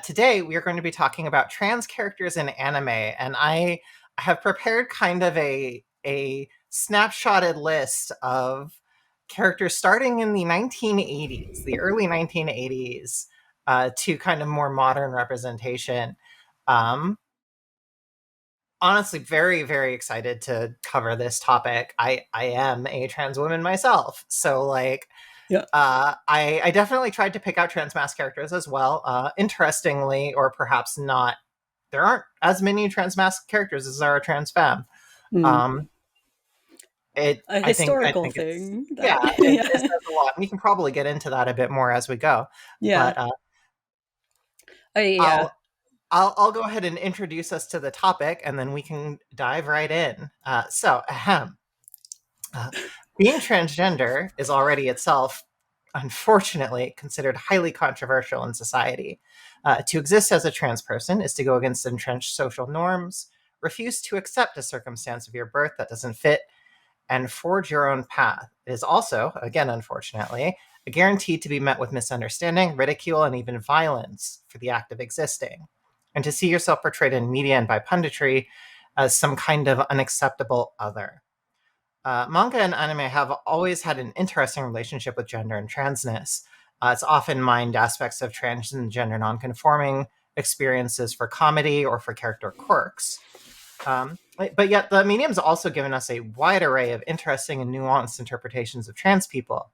Today, we are going to be talking about trans characters in anime, and I have prepared kind of a snapshotted list of characters starting in the 1980s, the early 1980s, to kind of more modern representation. Um, Honestly, very, very excited to cover this topic. I am a trans woman myself, so like Yeah. I definitely tried to pick out trans mass characters as well. Interestingly, or perhaps not, there aren't as many trans mass characters as there are trans femme. Mm. Um, A I historical think it's thing yeah, that it yeah. says a lot. We can probably get into that a bit more as we go, Yeah. but Yeah. I'll I'll go ahead and introduce us to the topic, and then we can dive right in. Ahem. Uh, Being transgender is already itself, unfortunately, considered highly controversial in society. To exist as a trans person is to go against entrenched social norms, refuse to accept a circumstance of your birth that doesn't fit, and forge your own path. It is also, again, unfortunately, a guarantee to be met with misunderstanding, ridicule, and even violence for the act of existing. And to see yourself portrayed in media and by punditry as some kind of unacceptable other. Manga and anime have always had an interesting relationship with gender and transness. It's often mined aspects of trans and gender nonconforming experiences for comedy or for character quirks. But yet, the medium's also given us a wide array of interesting and nuanced interpretations of trans people.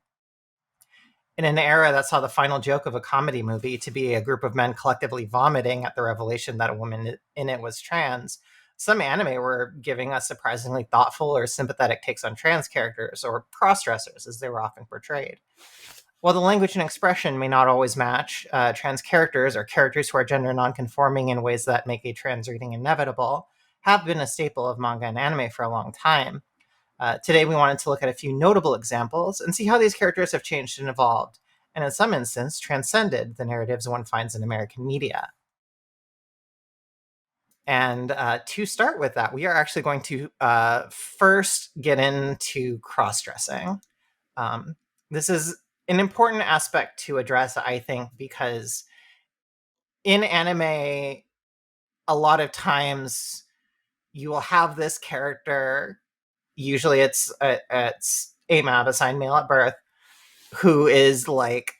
In an era that saw the final joke of a comedy movie to be a group of men collectively vomiting at the revelation that a woman in it was trans, some anime were giving us surprisingly thoughtful or sympathetic takes on trans characters, or cross-dressers as they were often portrayed. While the language and expression may not always match, trans characters or characters who are gender nonconforming in ways that make a trans reading inevitable have been a staple of manga and anime for a long time. Today, we wanted to look at a few notable examples and see how these characters have changed and evolved, and in some instances, transcended the narratives one finds in American media. And to start with that, we are actually going to first get into cross dressing. This is an important aspect to address, I think, because in anime, a lot of times you will have this character. Usually, it's a mab assigned male at birth who is like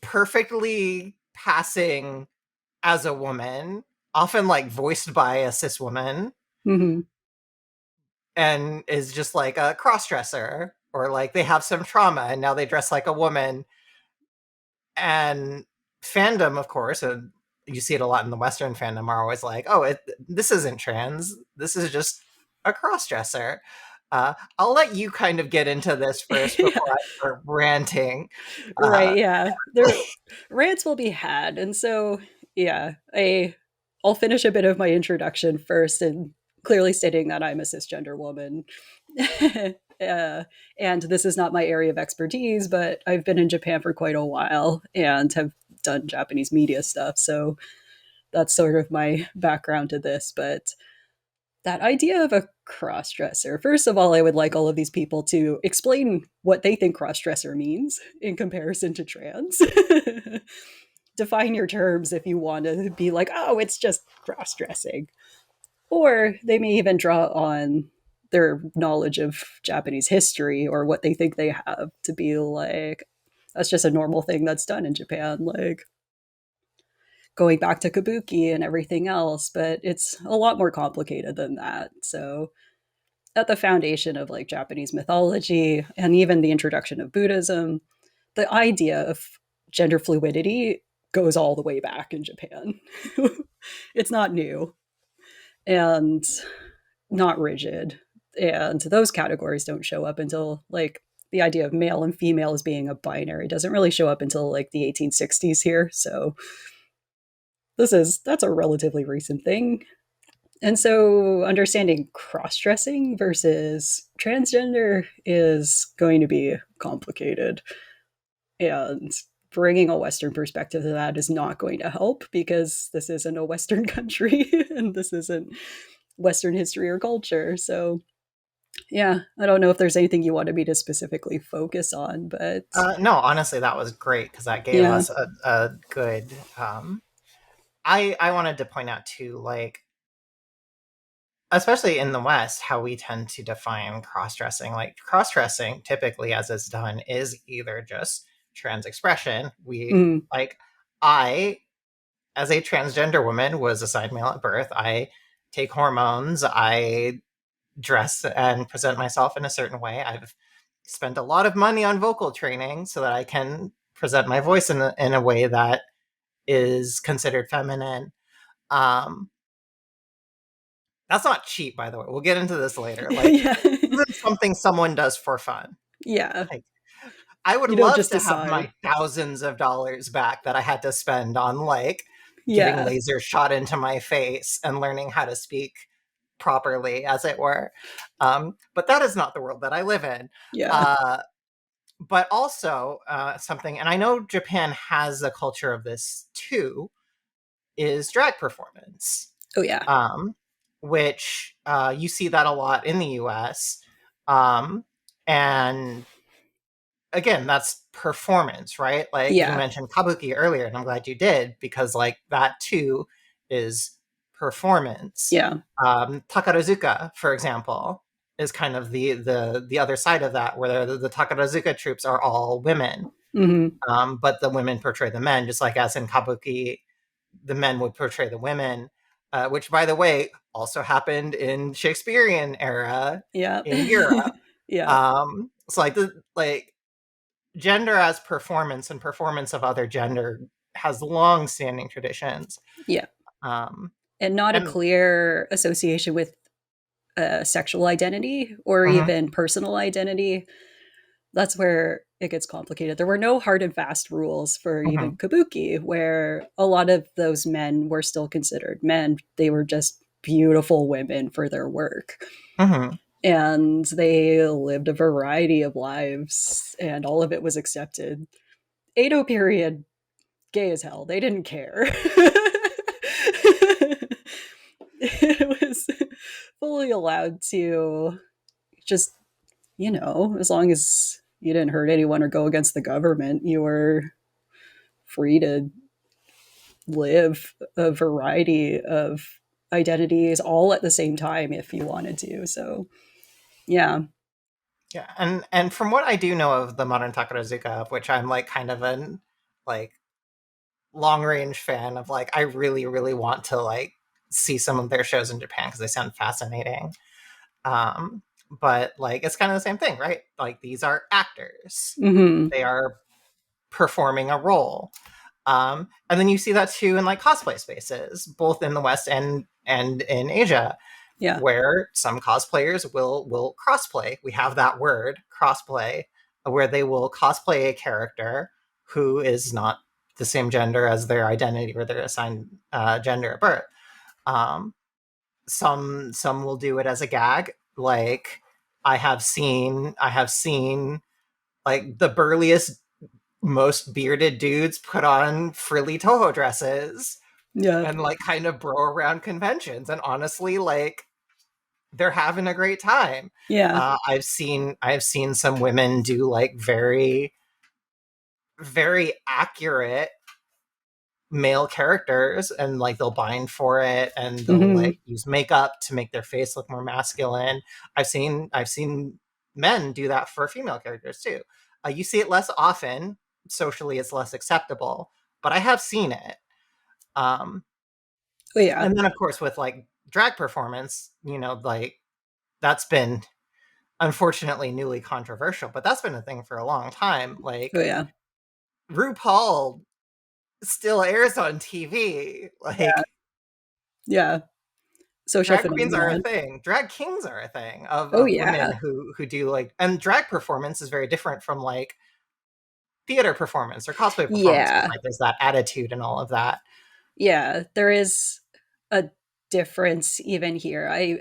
perfectly passing as a woman, often like voiced by a cis woman, Hmm. and is just like a cross dresser, or like they have some trauma and now they dress like a woman. And fandom, of course, and you see it a lot in the Western fandom, are always like, "Oh, this isn't trans. This is just a cross dresser." I'll let you kind of get into this first Yeah. before I start ranting. Right. Uh, Yeah. There rants will be had, and so yeah, I'll finish a bit of my introduction first, and clearly stating that I'm a cisgender woman. uh, and this is not my area of expertise, but I've been in Japan for quite a while and have done Japanese media stuff, so that's sort of my background to this. But that idea of a crossdresser. First of all, I would like all of these people to explain what they think crossdresser means in comparison to trans. Define your terms if you want to be like, oh, it's just cross-dressing. Or they may even draw on their knowledge of Japanese history or what they think they have to be like, that's just a normal thing that's done in Japan. Like, going back to kabuki and everything else, but it's a lot more complicated than that. So at the foundation of like Japanese mythology and even the introduction of Buddhism, the idea of gender fluidity goes all the way back in Japan. It's not new and not rigid. And those categories don't show up until like the idea of male and female as being a binary doesn't really show up until like the 1860s here. So that's a relatively recent thing. And so understanding cross dressing versus transgender is going to be complicated. And bringing a Western perspective to that is not going to help because this isn't a Western country and this isn't Western history or culture. So, yeah, I don't know if there's anything you wanted me to specifically focus on, but no, honestly, that was great because that gave yeah. us a good. I wanted to point out too, like, especially in the West, how we tend to define cross-dressing. Like, cross-dressing, typically as it's done, is either just trans expression. Mm, Like, I, as a transgender woman, was assigned male at birth. I take hormones. I dress and present myself in a certain way. I've spent a lot of money on vocal training so that I can present my voice in a way that is considered feminine. Um, that's not cheap, by the way. We'll get into this later. Like, yeah. this is something someone does for fun. Yeah. Like, I would You don't love just to have decide. my thousands of dollars back that I had to spend on, like, getting Yeah. laser shot into my face and learning how to speak properly, as it were. But that is not the world that I live in. Yeah. Uh, but also, something, and I know Japan has a culture of this too, is drag performance, Oh yeah. um, which you see that a lot in the US. Um, and again, that's performance, right? Like, you Yeah. mentioned kabuki earlier, and I'm glad you did, because like that too is performance. Yeah. Takarazuka, for example, is kind of the other side of that, where the Takarazuka troops are all women, Hmm. but the women portray the men, just like as in kabuki, the men would portray the women, which, by the way, also happened in Shakespearean era Yeah. in Europe. Yeah. So like gender as performance and performance of other gender has long-standing traditions. Yeah. Um, And not a and clear association with sexual identity or mhm, even personal identity. That's where it gets complicated. There were no hard and fast rules for even mhm, kabuki, where a lot of those men were still considered men. They were just beautiful women for their work. mhm. And they lived a variety of lives, and all of it was accepted. Edo period, gay as hell. They didn't care. It was fully allowed to just, as long as you didn't hurt anyone or go against the government, you were free to live a variety of identities all at the same time if you wanted to. So, yeah. Yeah, and from what I do know of the modern Takarazuka, of which I'm like kind of an like long range fan of, like, I really really want to like see some of their shows in Japan because they sound fascinating. Um, but like it's kind of the same thing, right? Like, these are actors; Hmm. they are performing a role. And then you see that too in like cosplay spaces, both in the West and in Asia, Yeah. where some cosplayers will crossplay. We have that word, crossplay, where they will cosplay a character who is not the same gender as their identity or their assigned gender at birth. Um, some will do it as a gag. Like, I have seen like the burliest, most bearded dudes put on frilly toho dresses Yeah. and like kind of bro around conventions, and honestly, like, they're having a great time. Yeah. I've seen some women do like very very accurate male characters, and like they'll bind for it, and they'll Hmm. like use makeup to make their face look more masculine. I've seen men do that for female characters too. You see it less often. Socially it's less acceptable, but I have seen it. um Oh, yeah. and then of course with like drag performance, like, that's been unfortunately newly controversial, but that's been a thing for a long time. Oh, Like, yeah. RuPaul still airs on TV. Yeah. Like, Yeah. Social drag queens are a phenomenon. thing. Drag kings are a thing Oh, of women yeah. who do like, and drag performance is very different from like theater performance or cosplay performance. Yeah. Like, there's that attitude and all of that. Yeah. There is a difference even here. I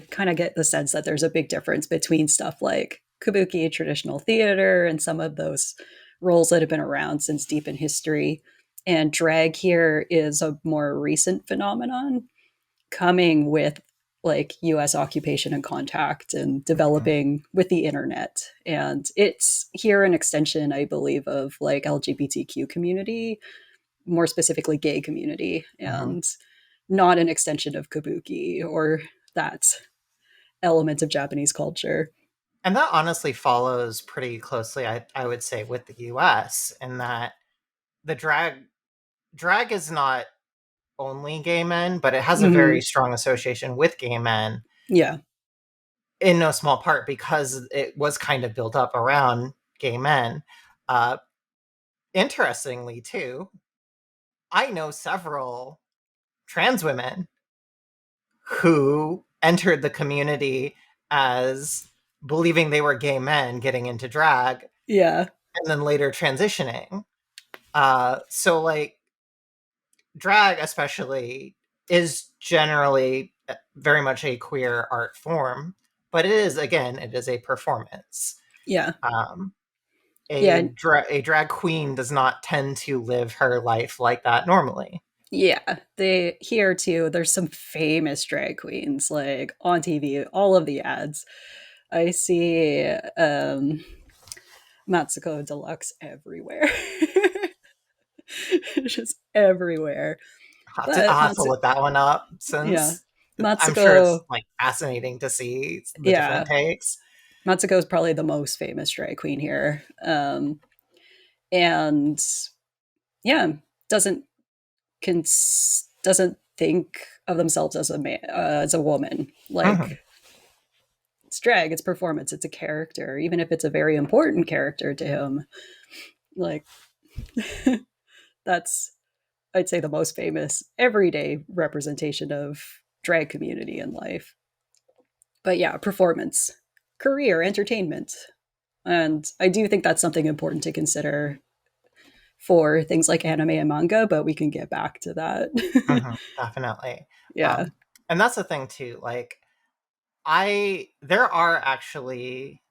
kind of get the sense that there's a big difference between stuff like kabuki, traditional theater, and some of those roles that have been around since deep in history. And drag here is a more recent phenomenon coming with like US occupation and contact and Mhm. developing with the internet. And it's here an extension, I believe, of like LGBTQ community more specifically gay community, Mm-hmm. and not an extension of kabuki or that element of Japanese culture. And that honestly follows pretty closely, I would say, with the US, in that the drag is not only gay men, but it has a Hmm. very strong association with gay men, Yeah. in no small part because it was kind of built up around gay men. Uh, Interestingly, too, I know several trans women who entered the community as believing they were gay men getting into drag Yeah. and then later transitioning. So, like, drag, especially, is generally very much a queer art form, but it is, again, it is a performance. Yeah. Um, Yeah. a drag queen does not tend to live her life like that normally. Yeah, they here too. There's some famous drag queens like on TV, all of the ads. I see Matsuko Deluxe everywhere. Just everywhere. But I'll have to look that one up Yeah. since I'm sure it's Matsuko, like fascinating to see the different yeah. takes. Matsuko is probably the most famous drag queen here. And yeah, doesn't doesn't think of themselves as a man, as a woman. Mhm. Like, it's drag, it's performance, it's a character, even if it's a very important character to him. Like, that's, I'd say, the most famous everyday representation of drag community in life. But yeah, performance, career, entertainment. And I do think that's something important to consider for things like anime and manga, but we can get back to that. Definitely. Yeah. And that's the thing too. Like, I there are actually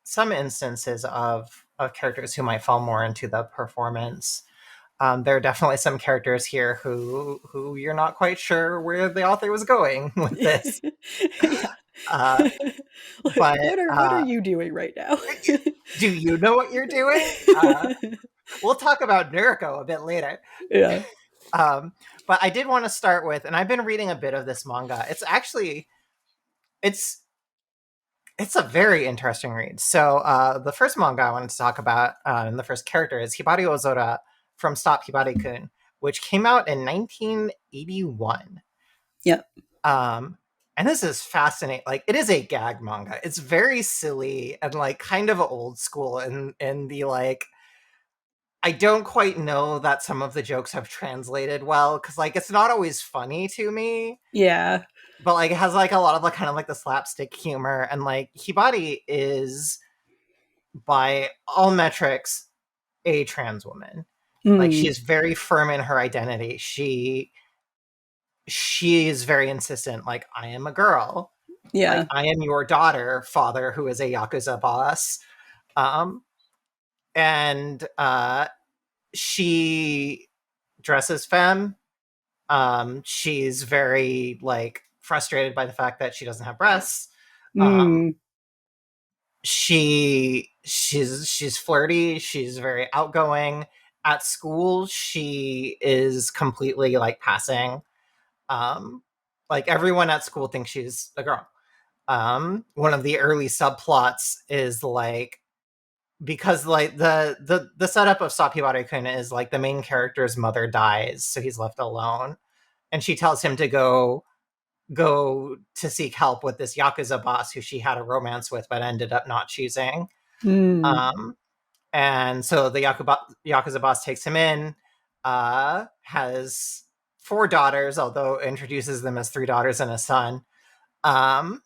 some instances of characters who might fall more into the performance. There are definitely some characters here who you're not quite sure where the author was going with this. Yeah. Uh, Like, but what are you doing right now? do you know what you're doing? We'll talk about Nuriko a bit later. Yeah. Um, but I did want to start with, and I've been reading a bit of this manga. It's actually it's it's a very interesting read. So the first manga I wanted to talk about, and the first character is Hibari Ozora from Stop Hibari-kun, which came out in 1981. Yeah. Um, and this is fascinating. Like, it is a gag manga. It's very silly and like kind of old school in the like. I don't quite know that some of the jokes have translated well because like it's not always funny to me, Yeah. but like it has like a lot of like kind of like the slapstick humor, and like Hibari is by all metrics a trans woman. Like, she Mm. is very firm in her identity. She is very insistent, like, I am a girl. Like, Yeah. I am your daughter, father, who is a Yakuza boss. Um, and she dresses femme. She's very like frustrated by the fact that she doesn't have breasts. Um, Mm. she's flirty. She's very outgoing. At school, she is completely like passing. Um, like, everyone at school thinks she's a girl. One of the early subplots is like, because like the setup of Sapiware-kun is like the main character's mother dies, so he's left alone, and she tells him to go to seek help with this Yakuza boss who she had a romance with but ended up not choosing. Mm. Um, and so the Yakuza boss takes him in, has four daughters, although introduces them as three daughters and a son. Um,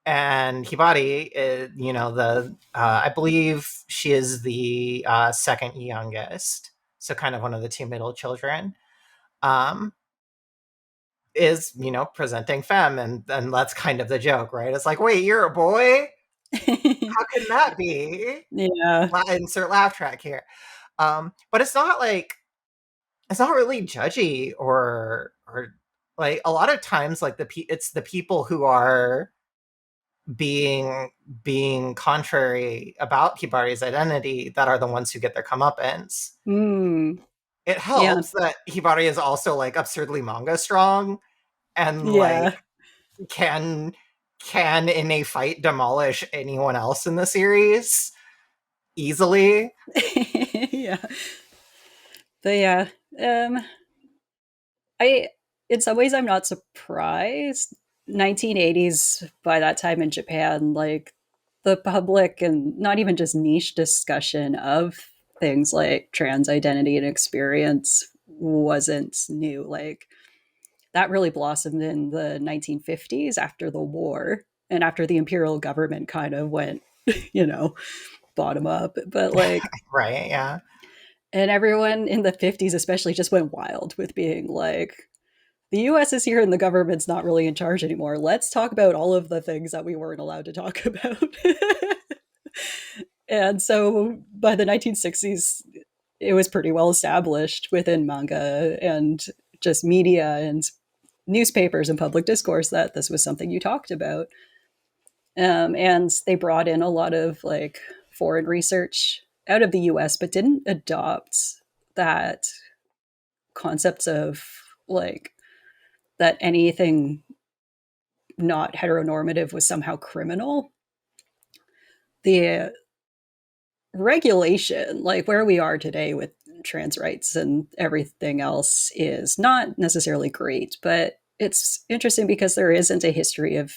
and Hibari, I believe she is the second youngest, so kind of one of the two middle children. Um, is presenting femme, and that's kind of the joke, right? It's like, wait, you're a boy? How can that be? Yeah. Insert laugh track here. But it's not really judgy, or like, a lot of times, like, it's the people who are being being contrary about Hibari's identity that are the ones who get their comeuppance. Mm. it Yeah. helps that Hibari is also like absurdly manga strong and like Yeah. can in a fight demolish anyone else in the series easily. Yeah. But yeah, um, I in some ways I'm not surprised. 1980s by that time in Japan, like the public and not even just niche discussion of things like trans identity and experience wasn't new. Like that really blossomed in the 1950s after the war and after the imperial government kind of went, you know, bottom up. But like, Right, yeah. and everyone in the 50s especially just went wild with being like, the US is here and the government's not really in charge anymore. Let's talk about all of the things that we weren't allowed to talk about. And so by the 1960s, it was pretty well established within manga and just media and newspapers and public discourse that this was something you talked about. And they brought in a lot of like foreign research out of the US, but didn't adopt that concept of like that anything not heteronormative was somehow criminal. The regulation, like where we are today with trans rights and everything else, is not necessarily great, but it's interesting because there isn't a history of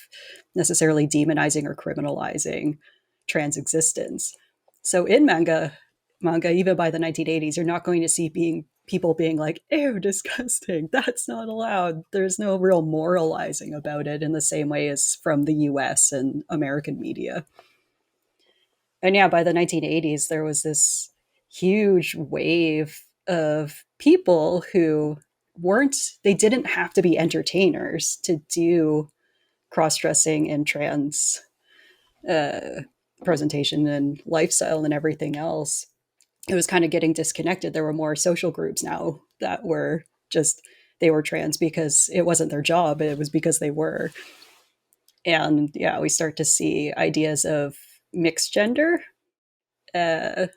necessarily demonizing or criminalizing trans existence. So in manga, even by the 1980s, you're not going to see people being like, ew, disgusting, that's not allowed. There's no real moralizing about it in the same way as from the US and American media. And yeah, by the 1980s, there was this huge wave of people who they didn't have to be entertainers to do cross dressing and trans uh, presentation and lifestyle and everything else. It was kind of getting disconnected. There were more social groups now that were just, they were trans because it wasn't their job, it was because they were. And yeah, we start to see ideas of mixed gender. Uh,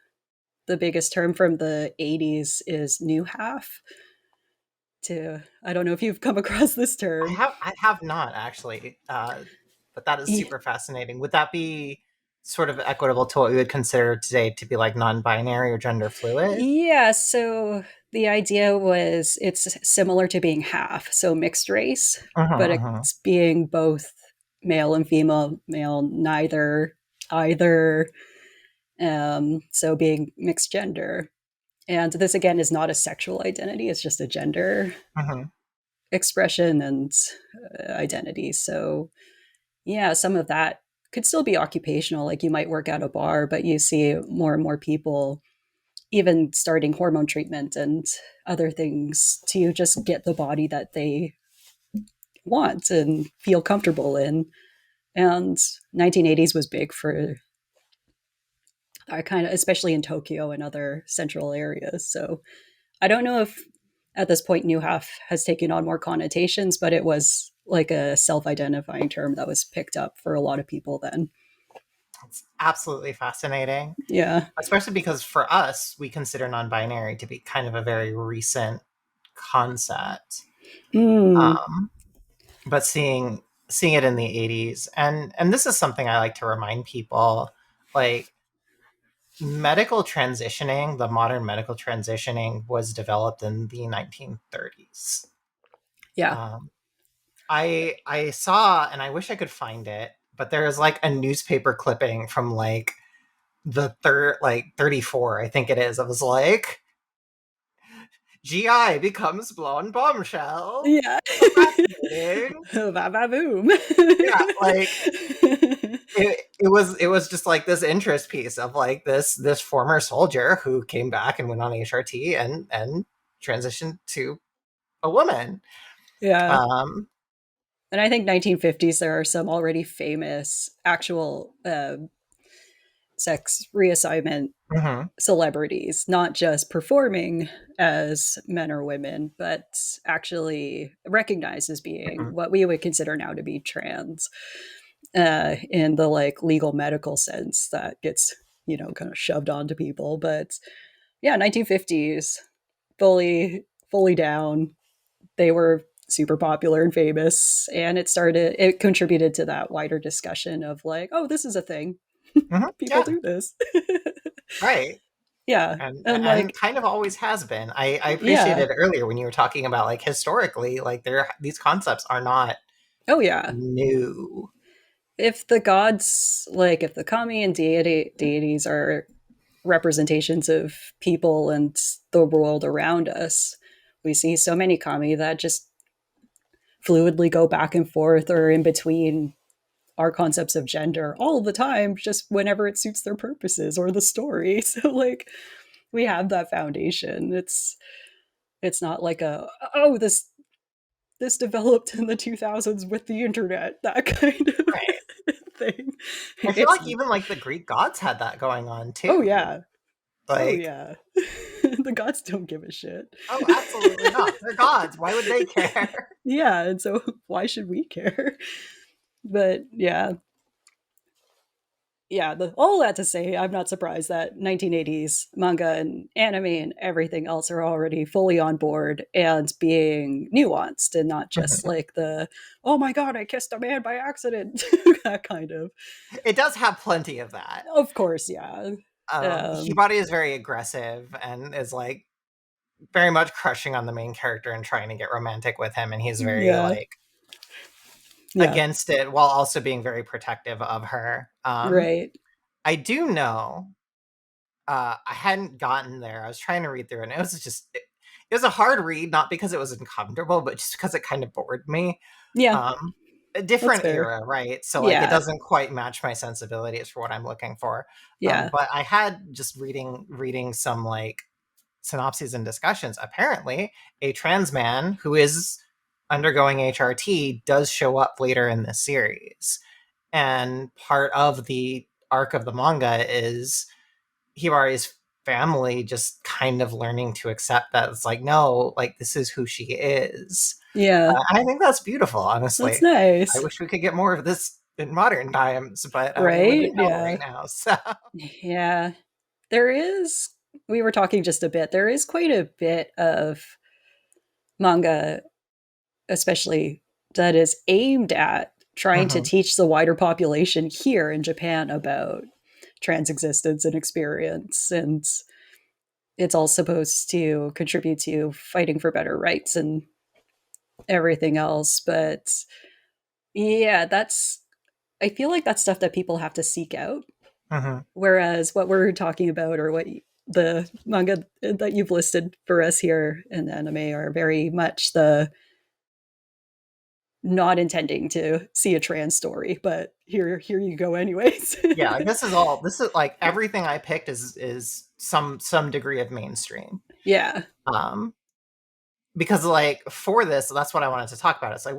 the biggest term from the 80s is new half. I don't know if you've come across this term. I have not actually, but that is super fascinating. Would that be sort of equitable to what we would consider today to be like non-binary or gender fluid? Yeah, so the idea was it's similar to being half, so mixed race, but Mm-hmm, it's being both male and female, male neither, either, so being mixed gender. And this again is not a sexual identity, it's just a gender mm-hmm. expression and identity. So yeah, some of that could still be occupational. Like you might work at a bar, but you see more and more people even starting hormone treatment and other things to just get the body that they want and feel comfortable in. And 1980s was big for that kind of, especially in Tokyo and other central areas. So I don't know if at this point New Half has taken on more connotations, but it was like a self-identifying term that was picked up for a lot of people then. It's absolutely fascinating, Yeah. especially because for us, we consider non-binary to be kind of a very recent concept. Mm. Um, but seeing it in the 80s, and this is something I like to remind people, like medical transitioning, the modern medical transitioning was developed in the 1930s. Yeah. Um, I saw, and I wish I could find it, but there is like a newspaper clipping from like the third, like 34, I think it is. I was like, GI becomes blonde bombshell. Yeah. So fascinating. Ba ba boom. Yeah, like it was just like this interest piece of like this former soldier who came back and went on HRT and transitioned to a woman. Yeah. Um, And I think 1950s, there are some already famous actual sex reassignment mhm, celebrities, not just performing as men or women, but actually recognized as being mhm. what we would consider now to be trans in the like legal medical sense that gets, kind of shoved onto people. But yeah, 1950s. fully down. They were super popular and famous, and it contributed to that wider discussion of like, oh, this is a thing. People Yeah, do this. right. Yeah. And And like, kind of always has been. I yeah. appreciated earlier when you were talking about like historically, like these concepts are not Oh yeah. new. If the gods, like if the kami and deities are representations of people and the world around us, we see so many kami that just fluidly go back and forth or in between our concepts of gender all the time, just whenever it suits their purposes or the story. So like we have that foundation. It's not like a, oh, this developed in the 2000s with the internet, that kind of Right. thing. I feel It's, like even like the Greek gods had that going on oh too. yeah. Oh Like, yeah. The gods don't give a shit. oh, absolutely not. They're gods. Why would they care? Yeah, and so why should we care? But yeah, all that to say, I'm not surprised that 1980s manga and anime and everything else are already fully on board and being nuanced and not just like the, oh my god, I kissed a man by accident, that kind of. It does have plenty of that. Of course, yeah. Hibari is very aggressive and is like very much crushing on the main character and trying to get romantic with him, and he's very Yeah, like yeah, against it while also being very protective of her. right. I do know I hadn't gotten there. I was trying to read through it, and it was a hard read, not because it was uncomfortable, but just because it kind of bored me. Yeah, Um, a that's different fair. era, right? So like it Yeah, doesn't quite match my sensibilities for what I'm looking for. yeah, But I had just reading some like synopses and discussions. Apparently, a trans man who is undergoing HRT does show up later in the series. And part of the arc of the manga is Hibari's family just kind of learning to accept that it's like, no, like this is who she is. yeah. And I think that's beautiful, That's honestly. I nice, wish we could get more of this in modern times, but we live right? in hell Yeah, right now. So, yeah. There is. We were talking just a bit. There is quite a bit of manga, especially that is aimed at trying to mhm, teach the wider population here in Japan about trans existence and experience. And it's all supposed to contribute to fighting for better rights and everything else. But yeah, I feel like that's stuff that people have to seek out. mhm. Whereas what we're talking about or what the manga that you've listed for us here in the anime are very much the not intending to see a trans story, but here you go anyways. Yeah, this is like everything I picked is some degree of mainstream. Yeah. Um because like for this, that's what I wanted to talk about. It's like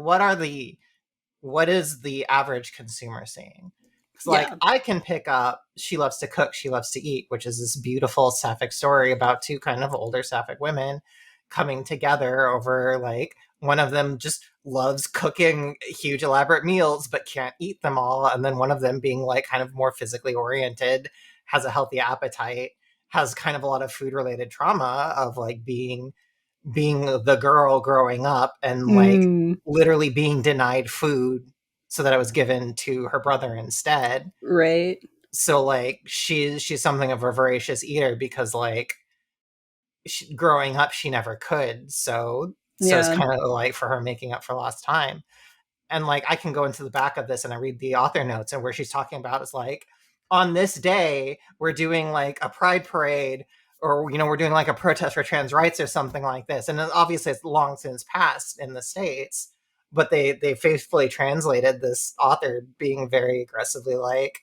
what is the average consumer seeing? Because like Yeah. I can pick up She Loves to Cook, She Loves to Eat, which is this beautiful sapphic story about two kind of older sapphic women coming together over like one of them just loves cooking huge elaborate meals but can't eat them all, and then one of them being like kind of more physically oriented, has a healthy appetite, has kind of a lot of food related trauma of like being the girl growing up and like Mm, literally being denied food so that it was given to her brother instead. right. So like she's something of a voracious eater because like growing up she never could. So it's Yeah. kind of like for her making up for lost time. And like I can go into the back of this and I read the author notes, and where she's talking about is like on this day we're doing like a pride parade, or we're doing like a protest for trans rights or something like this, and then obviously it's long since passed in the states, but they faithfully translated this author being very aggressively like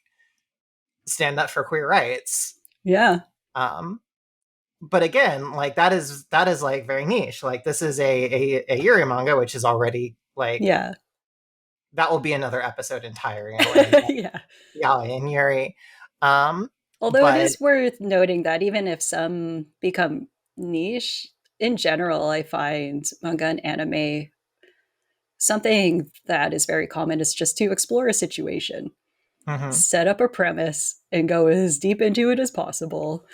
stand up for queer rights. Yeah. um but again, like that is like very niche. Like this is a Yuri manga, which is already like Yeah. that will be another episode entirely. Yeah. Yeah, and Yuri. Um, Although it but is worth noting that even if some become niche, in general, I find manga and anime something that is very common is just to explore a situation, mhm, set up a premise, and go as deep into it as possible.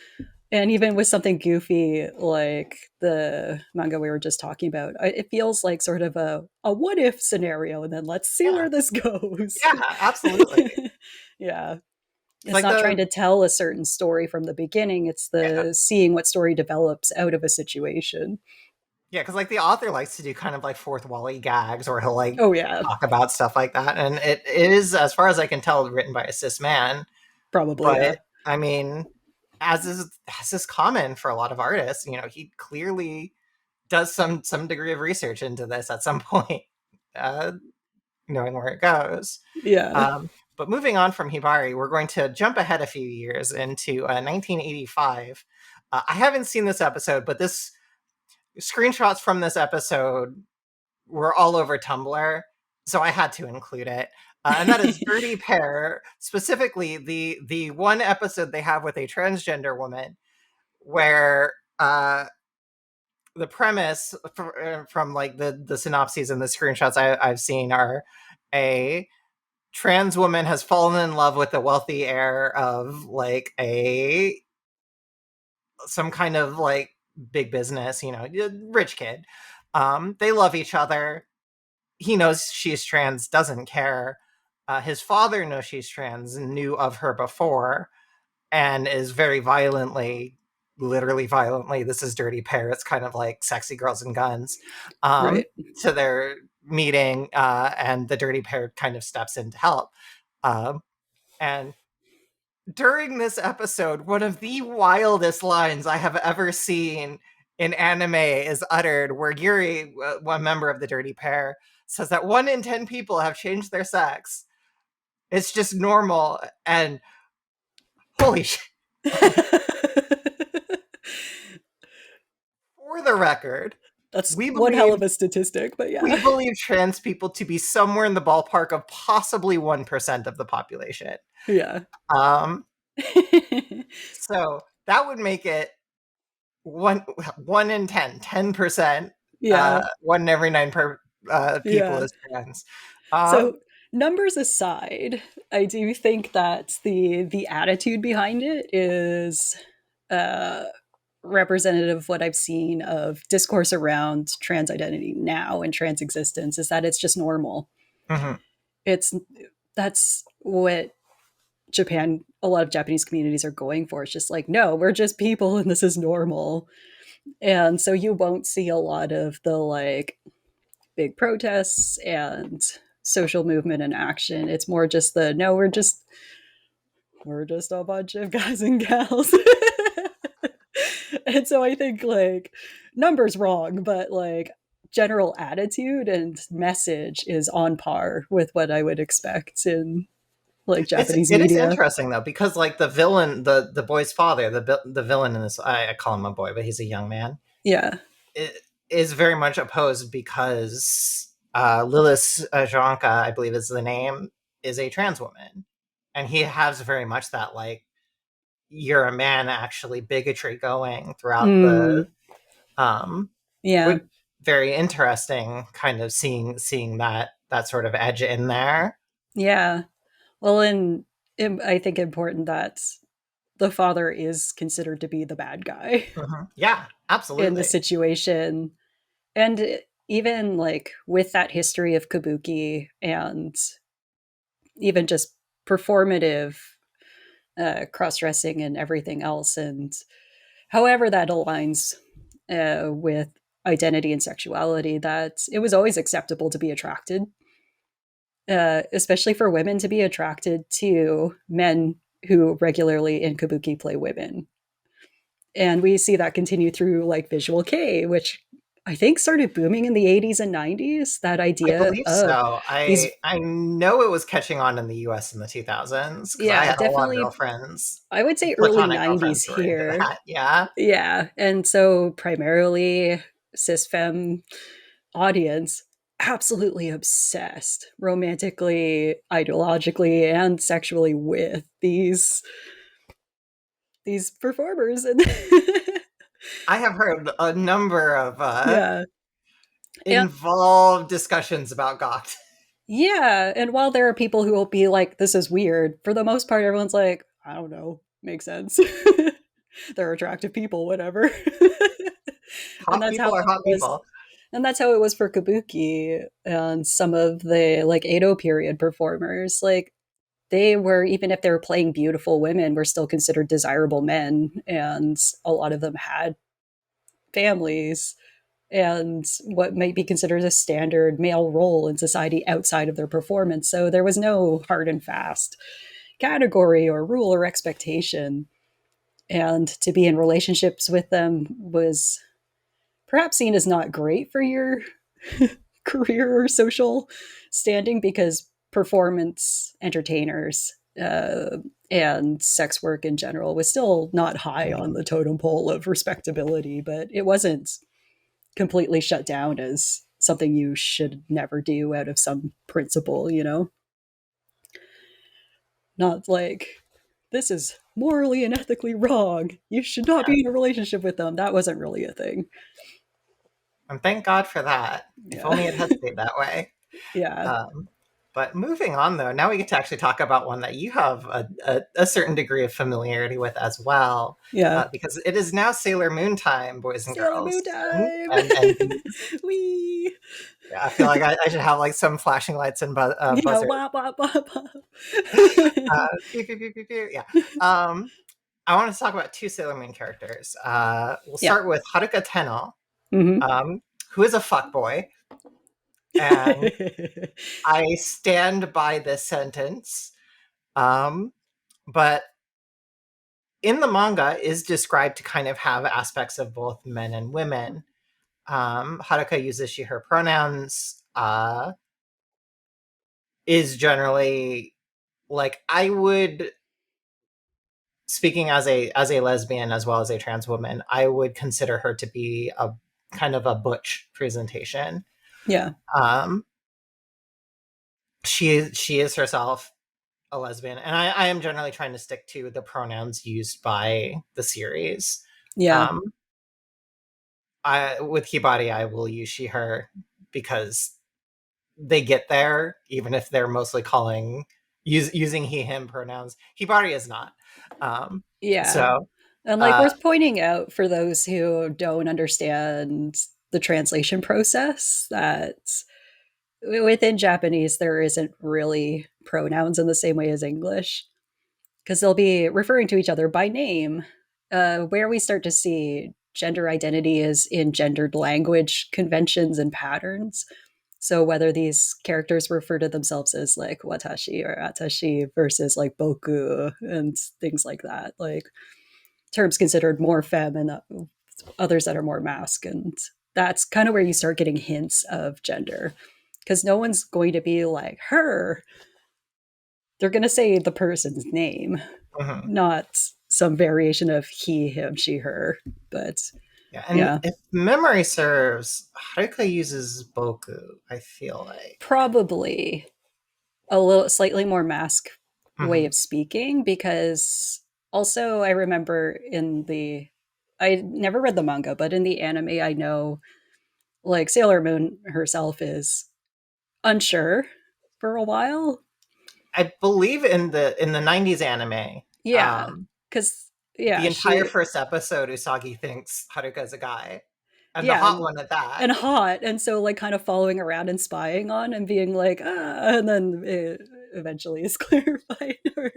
And even with something goofy like the manga we were just talking about, it feels like sort of a what if scenario, and then let's see Yeah, where this goes. yeah, absolutely. Yeah. It's It's like not trying the to tell a certain story from the beginning, it's yeah, the seeing what story develops out of a situation. yeah, because like the author likes to do kind of like fourth wally gags, or he'll like Oh, yeah. talk about stuff like that, and it is, as far as I can tell, written by a cis man. Probably, yeah. But I mean, as is common for a lot of artists, he clearly does some degree of research into this at some point, uh, knowing where it goes. Yeah. But moving on from Hibari, we're going to jump ahead a few years into 1985. I haven't seen this episode, but this screenshots from this episode were all over Tumblr, so I had to include it. And that is Dirty Pair, specifically the one episode they have with a transgender woman, where the premise from like the synopses and the screenshots I've seen are a trans woman has fallen in love with the wealthy heir of like a some kind of like big business, rich kid. They love each other. He knows she's trans, doesn't care. His father knows she's trans, knew of her before, and is very violently, literally violently, this is Dirty Pair. It's kind of like Sexy Girls and Guns, Right. to their meeting, and the Dirty Pair kind of steps in to help. And during this episode, one of the wildest lines I have ever seen in anime is uttered, where Yuri, one member of the Dirty Pair, says that 1 in 10 people have changed their sex. It's just normal. And holy shit. For the record, That's we one hell believe of a statistic, but we yeah. believe trans people to be somewhere in the ballpark of possibly 1% of the population. Yeah. Um, so that would make it one in 10%. Yeah. 1 in every 9 people Yeah. is trans. So numbers aside, I do think that the attitude behind it is uh, representative of what I've seen of discourse around trans identity now and trans existence, is that it's just normal. Mhm. It's That's what Japan, a lot of Japanese communities are going for. It's just like, no, we're just people and this is normal. And so you won't see a lot of the like big protests and social movement and action. It's more just the no, we're just a bunch of guys and gals. And so I think like numbers wrong, but like general attitude and message is on par with what I would expect in like Japanese It is media. interesting though, because like the villain, the boy's father, the villain in this, I call him a boy, but he's a young man, Yeah. i- is very much opposed because Lilith Janka, I believe is the name, is a trans woman, and he has very much that like you're a man actually bigotry going throughout the Mm, um yeah. which very interesting, kind of seeing that sort of edge in there. Yeah. Well, and I think important that the father is considered to be the bad guy Yeah, in the absolutely. situation. And even like with that history of kabuki and even just performative cross dressing and everything else, and however that aligns with identity and sexuality, that it was always acceptable to be attracted, especially for women to be attracted to men who regularly in kabuki play women. And we see that continue through like visual kei, which I think started booming in the 80s and 90s. That I idea believe of so. these, I know it was catching on in the US in the 2000s, because I yeah, had a lot of definitely, girlfriends, I would say early platonic 90s girlfriends, who were into here. that. Yeah. Yeah. And so primarily cis femme audience, absolutely obsessed romantically, ideologically, and sexually with these performers. And I have heard a number of yeah. And involved discussions about goth. yeah, and while there are people who will be like, "This is weird," for the most part, everyone's like, "I don't know, makes sense." They're attractive people, whatever. And Hot that's how people are it hot was. people. And that's how it was for Kabuki and some of the like Edo period performers. Like they were, even if they were playing beautiful women, were still considered desirable men, and a lot of them had families and what might be considered a standard male role in society outside of their performance. So there was no hard and fast category or rule or expectation. And to be in relationships with them was perhaps seen as not great for your career or social standing, because performance entertainers and sex work in general was still not high on the totem pole of respectability, but it wasn't completely shut down as something you should never do out of some principle, you know? Not like, this is morally and ethically wrong. You should not be in a relationship with them. That wasn't really a thing. And thank God for that. If Yeah. only it had stayed that way. Yeah. Um, but moving on, though, now we get to actually talk about one that you have a certain degree of familiarity with as well, Yeah. because it is now Sailor Moon time, boys and Sailor Moon girls, time. and Wee. yeah, I feel like I should have like some flashing lights and Yeah. buzzers. Wah, wah, wah, wah. Pew, pew, pew, pew, pew, yeah. Um, I want to talk about two Sailor Moon characters. We'll Yeah. start with Haruka Tenno, Mm-hmm. who is a fuckboy, and I stand by this sentence. But in the manga is described to kind of have aspects of both men and women. Haruka uses she, her pronouns, is generally like I would, speaking as a lesbian as well as a trans woman, I would consider her to be a kind of a butch presentation. Yeah. Um, she is herself a lesbian, and I am generally trying to stick to the pronouns used by the series. Yeah. Um, I with Hibari, I will use she her because they get there, even if they're mostly using he him pronouns. Hibari is not. Um, Yeah. so And like uh, worth pointing out for those who don't understand the translation process, that within Japanese there isn't really pronouns in the same way as English, because they'll be referring to each other by name. Where we start to see gender identity is in gendered language conventions and patterns. So whether these characters refer to themselves as like watashi or atashi versus like boku and things like that, like terms considered more femme and others that are more masc, and that's kind of where you start getting hints of gender, because no one's going to be like her. They're going to say the person's name, mhm. not some variation of he, him, she, her. But Yeah, and yeah, if memory serves, Haruka uses boku. I feel like. probably a little slightly more masc way Mhm. of speaking, because also I remember I never read the manga, but in the anime I know like Sailor Moon herself is unsure for a while. I believe in the '90s anime, Yeah, because the yeah, entire she first episode, Usagi thinks Haruka is a guy, and the yeah, hot one at that. and hot, and so like kind of following around and spying on and being like and then it eventually is clarified or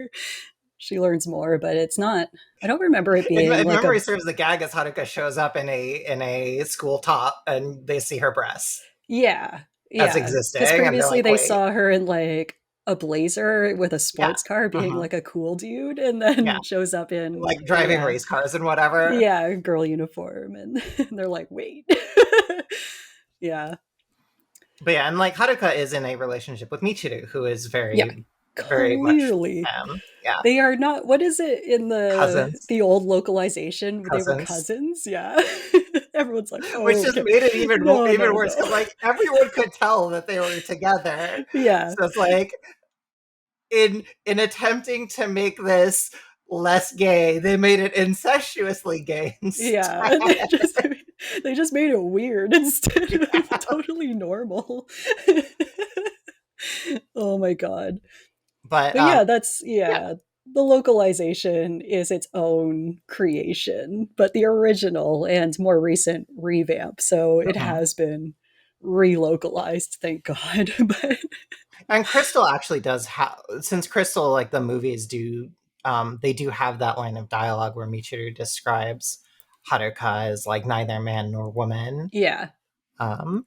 she learns more, but it's not. I don't remember it being In like a memory serves, the gag is Haruka shows up in a school top, and they see her breasts yeah, as yeah, because existing, and they're previously like, they "Wait, saw her in like a blazer with a yeah, sports car being mhm, like a cool dude, and yeah," then shows up in like driving yeah. race cars and whatever. Yeah, girl uniform, and they're like, "Wait." Yeah. But yeah, and like Haruka is in a relationship with Michiru, who is Yeah. very much Clearly. him. Yeah, They are not, what is it in cousins, the old localization? They were cousins. cousins, yeah. Everyone's like, Which "Oh, just okay. made it No, even no, worse no." because like everyone could tell that they were together. Yeah. So it's like in attempting to make this less gay, they made it incestuously gay instead. Yeah, and they just made it weird instead of Yeah. totally normal. Oh my god. But But yeah, that's yeah, yeah. the localization is its own creation, but the original and more recent revamp. So it Mhm. has been relocalized, thank God. But And Crystal actually does have, since Crystal, like the movies do, they do have that line of dialogue where Michiru describes Haruka as like neither man nor woman, yeah, um,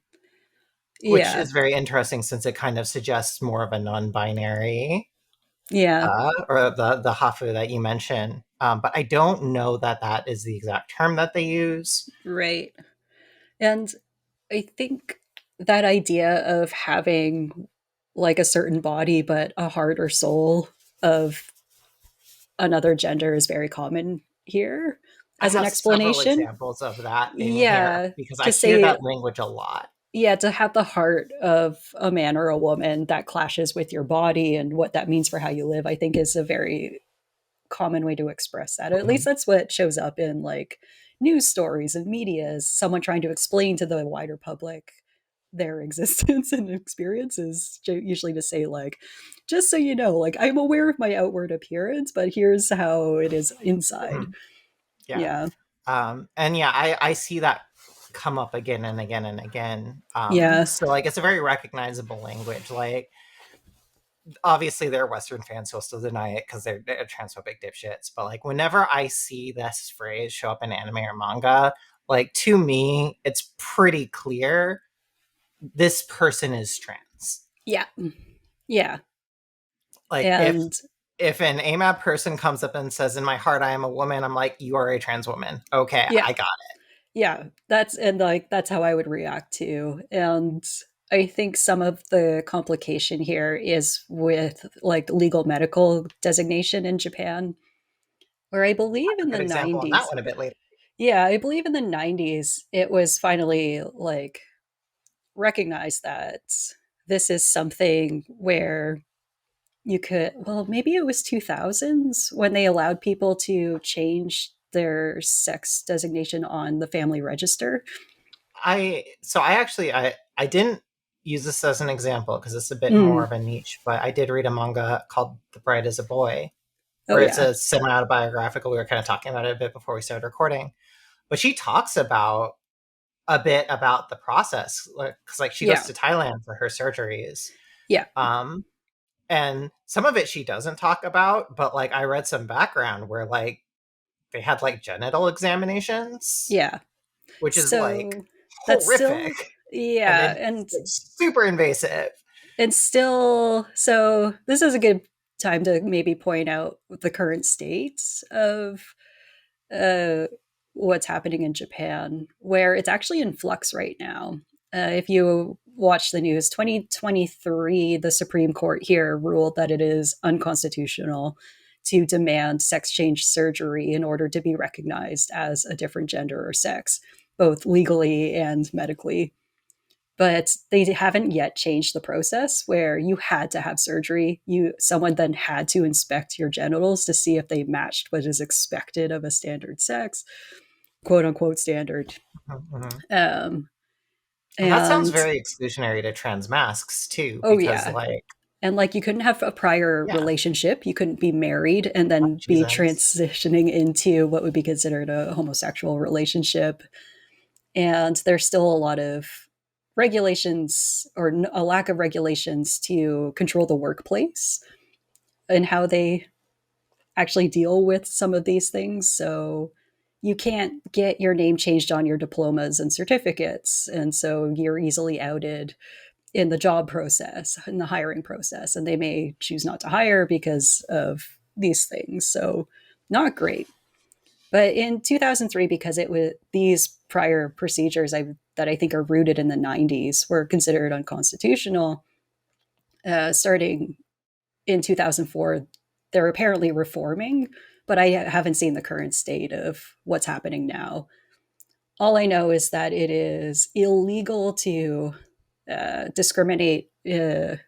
which yeah, is very interesting since it kind of suggests more of a non-binary, yeah, or the hafu that you mentioned. But I don't know that that is the exact term that they use. right. And I think that idea of having like a certain body, but a heart or soul of another gender is very common here I as an have several explanation. examples of that in here Yeah, because I to hear say, that language a lot. yeah, to have the heart of a man or a woman that clashes with your body and what that means for how you live, I think is a very common way to express that. At least Mhm. that's what shows up in like news stories and media is someone trying to explain to the wider public their existence and experiences, usually to say like, just so you know, like I'm aware of my outward appearance, but here's how it is inside. Mhm. Yeah. Yeah, And yeah, I see that come up again and again and again. yeah, So like it's a very recognizable language. Like obviously there are Western fans who will still deny it because they're transphobic dipshits. But like whenever I see this phrase show up in anime or manga, like to me, it's pretty clear this person is trans. yeah, yeah. Like And if an AMAP person comes up and says, "In my heart, I am a woman," I'm like, "You are a trans woman." Okay, yeah, I got yeah, that's and like that's how I would react to. And I think some of the complication here is with like legal medical designation in Japan, where I believe a in good the example on that 90s. one a bit later. Yeah, I believe in the 90s it was finally like recognized that this is something where you could, well, maybe it was 2000s when they allowed people to change their sex designation on the family register. I didn't use this as an example because it's a bit more Mm. of a niche, but I did read a manga called The Bride is a Boy, Oh where it's yeah. a semi autobiographical. We were kind of talking about it a bit before we started recording, but she talks about a bit about the process because like she goes Yeah. to Thailand for her surgeries. Yeah. Um, and some of it she doesn't talk about, but like I read some background where like they had like genital examinations, Yeah. which is like So that's still, horrific and yeah, then like, super invasive. and still, so this is a good time to maybe point out the current state of uh, what's happening in Japan, where it's actually in flux right now. If you watch the news, 2023, the Supreme Court here ruled that it is unconstitutional to demand sex change surgery in order to be recognized as a different gender or sex, both legally and medically. But they haven't yet changed the process where you had to have surgery. Someone then had to inspect your genitals to see if they matched what is expected of a standard sex, quote unquote standard. Mm-hmm. Um, And that sounds and very exclusionary to trans masks too, oh because yeah, like, and like you couldn't have a prior yeah, relationship, you couldn't be married and oh, then be Jesus. transitioning into what would be considered a homosexual relationship. And there's still a lot of regulations or a lack of regulations to control the workplace and how they actually deal with some of these things. So you can't get your name changed on your diplomas and certificates. And so you're easily outed in the job process, in the hiring process, and they may choose not to hire because of these things. So not great. But in 2003, because it was these prior procedures that I think are rooted in the 90s were considered unconstitutional, starting in 2004, they're apparently reforming, but I haven't seen the current state of what's happening now. All I know is that it is illegal to discriminate in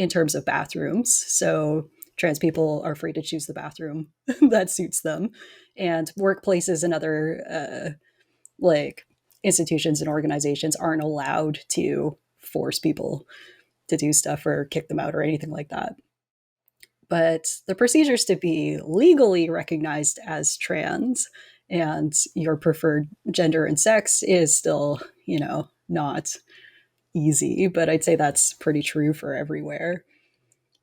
terms of bathrooms. So trans people are free to choose the bathroom that suits them. And workplaces and other like institutions and organizations aren't allowed to force people to do stuff or kick them out or anything like that. But the procedures to be legally recognized as trans and your preferred gender and sex is still, not easy, but I'd say that's pretty true for everywhere.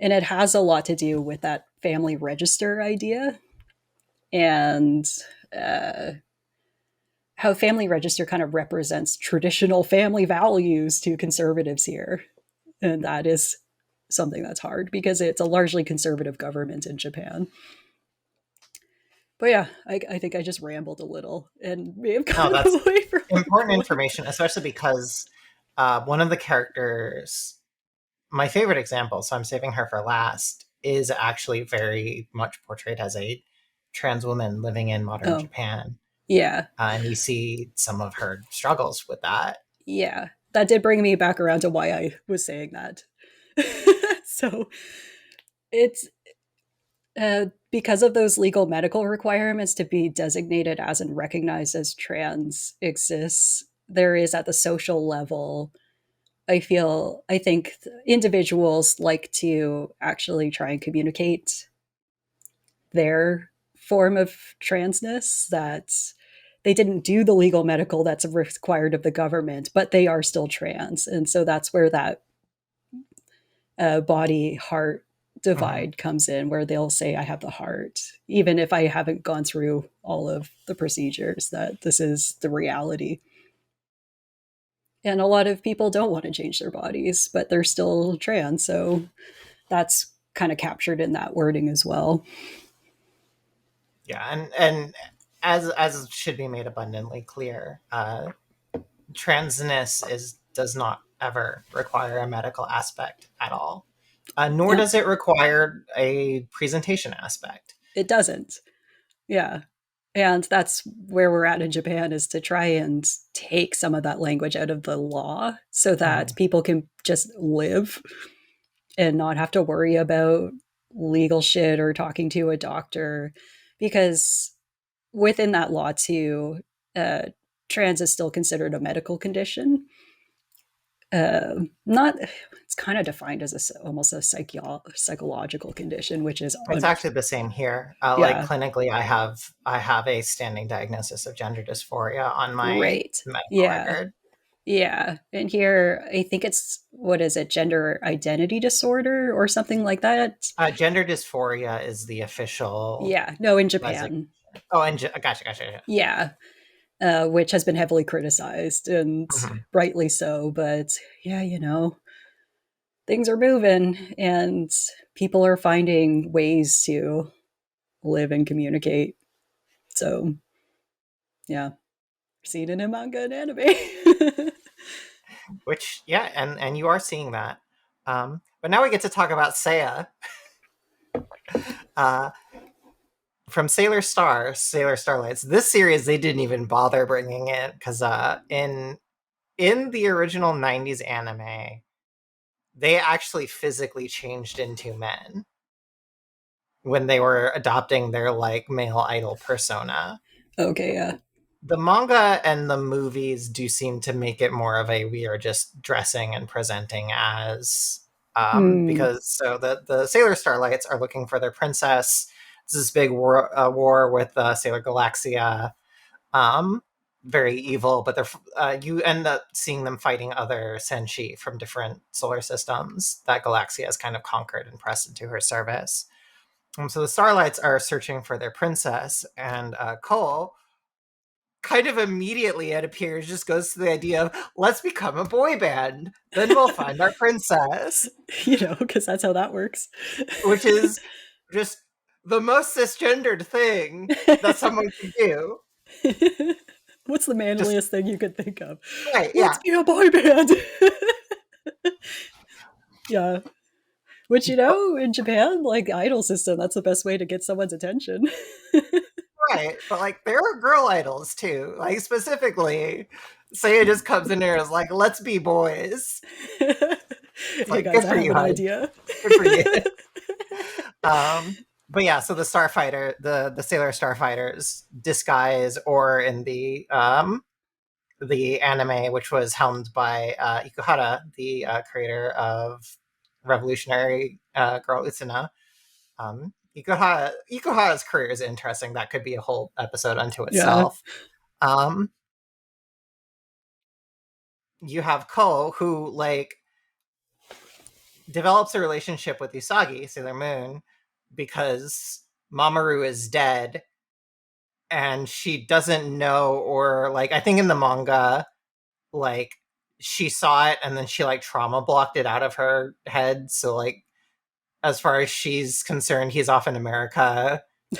And it has a lot to do with that family register idea and uh, how family register kind of represents traditional family values to conservatives here. And that is something that's hard because it's a largely conservative government in Japan. But yeah, I think I just rambled a little and may have No, gone that's away from the important point. information, especially because one of the characters, my favorite example, so I'm saving her for last, is actually very much portrayed as a trans woman living in modern Oh, Japan. yeah. And you see some of her struggles with that. Yeah. That did bring me back around to why I was saying that. So it's because of those legal medical requirements to be designated as and recognized as trans exists, there is at the social level, I think individuals like to actually try and communicate their form of transness, that they didn't do the legal medical that's required of the government, but they are still trans. And so that's where that body heart Mhm. divide comes in, where they'll say, I have the heart, even if I haven't gone through all of the procedures, that this is the reality. And a lot of people don't want to change their bodies, but they're still trans. So that's kind of captured in that wording as well. Yeah, and as should be made abundantly clear, transness does not ever require a medical aspect at all, nor Yep, does it require a presentation aspect. it doesn't. Yeah. And that's where we're at in Japan, is to try and take some of that language out of the law so that Mhm. people can just live and not have to worry about legal shit or talking to a doctor. Because within that law, too, uh, trans is still considered a medical condition. Not, it's kind of defined as almost a psychological condition, which is It's actually the same here. Like yeah, clinically, I have a standing diagnosis of gender dysphoria on my right, medical yeah. record. Yeah. And here, I think it's, what is it, gender identity disorder or something like that? Gender dysphoria is the official Yeah. No, in designation. Japan. Oh, and gotcha. Yeah. Which has been heavily criticized and Mhm. rightly so. But yeah, things are moving and people are finding ways to live and communicate. So yeah, seen it in manga and anime. Which, yeah, and you are seeing that. But now we get to talk about Seiya. Uh, from Sailor Starlights. This series they didn't even bother bringing in because in the original '90s anime, they actually physically changed into men when they were adopting their like male idol persona. Okay, yeah. The manga and the movies do seem to make it more of a we are just dressing and presenting as Hmm. because so the Sailor Starlights are looking for their princess. It's this big war with Sailor Galaxia, um, very evil, but you end up seeing them fighting other senshi from different solar systems that Galaxia has kind of conquered and pressed into her service. So the Starlights are searching for their princess, and Cole kind of immediately, it appears, just goes to the idea of let's become a boy band, then we'll find our princess, Because that's how that works. which is just the most cisgendered thing that someone can do. What's the Just manliest thing you could think of? right, Let's yeah. be a boy band. Yeah. Which, But in Japan, like idol system, that's the best way to get someone's attention. right, but like there are girl idols too. Like specifically, Saya just comes in there and is like, "Let's be boys." It's Hey like, guys, good I for have you, an hon. idea. Good for you. But yeah, so the Starfighter, the Sailor Starfighters disguise, or in the anime, which was helmed by Ikuhara, the creator of Revolutionary Girl Utena. Ikuhara's career is interesting. That could be a whole episode unto Yeah. itself. Um, you have Ko, who like develops a relationship with Usagi, Sailor Moon, because Mamoru is dead, and she doesn't know, or like I think in the manga, like she saw it and then she like trauma blocked it out of her head. So like as far as she's concerned, he's off in America, He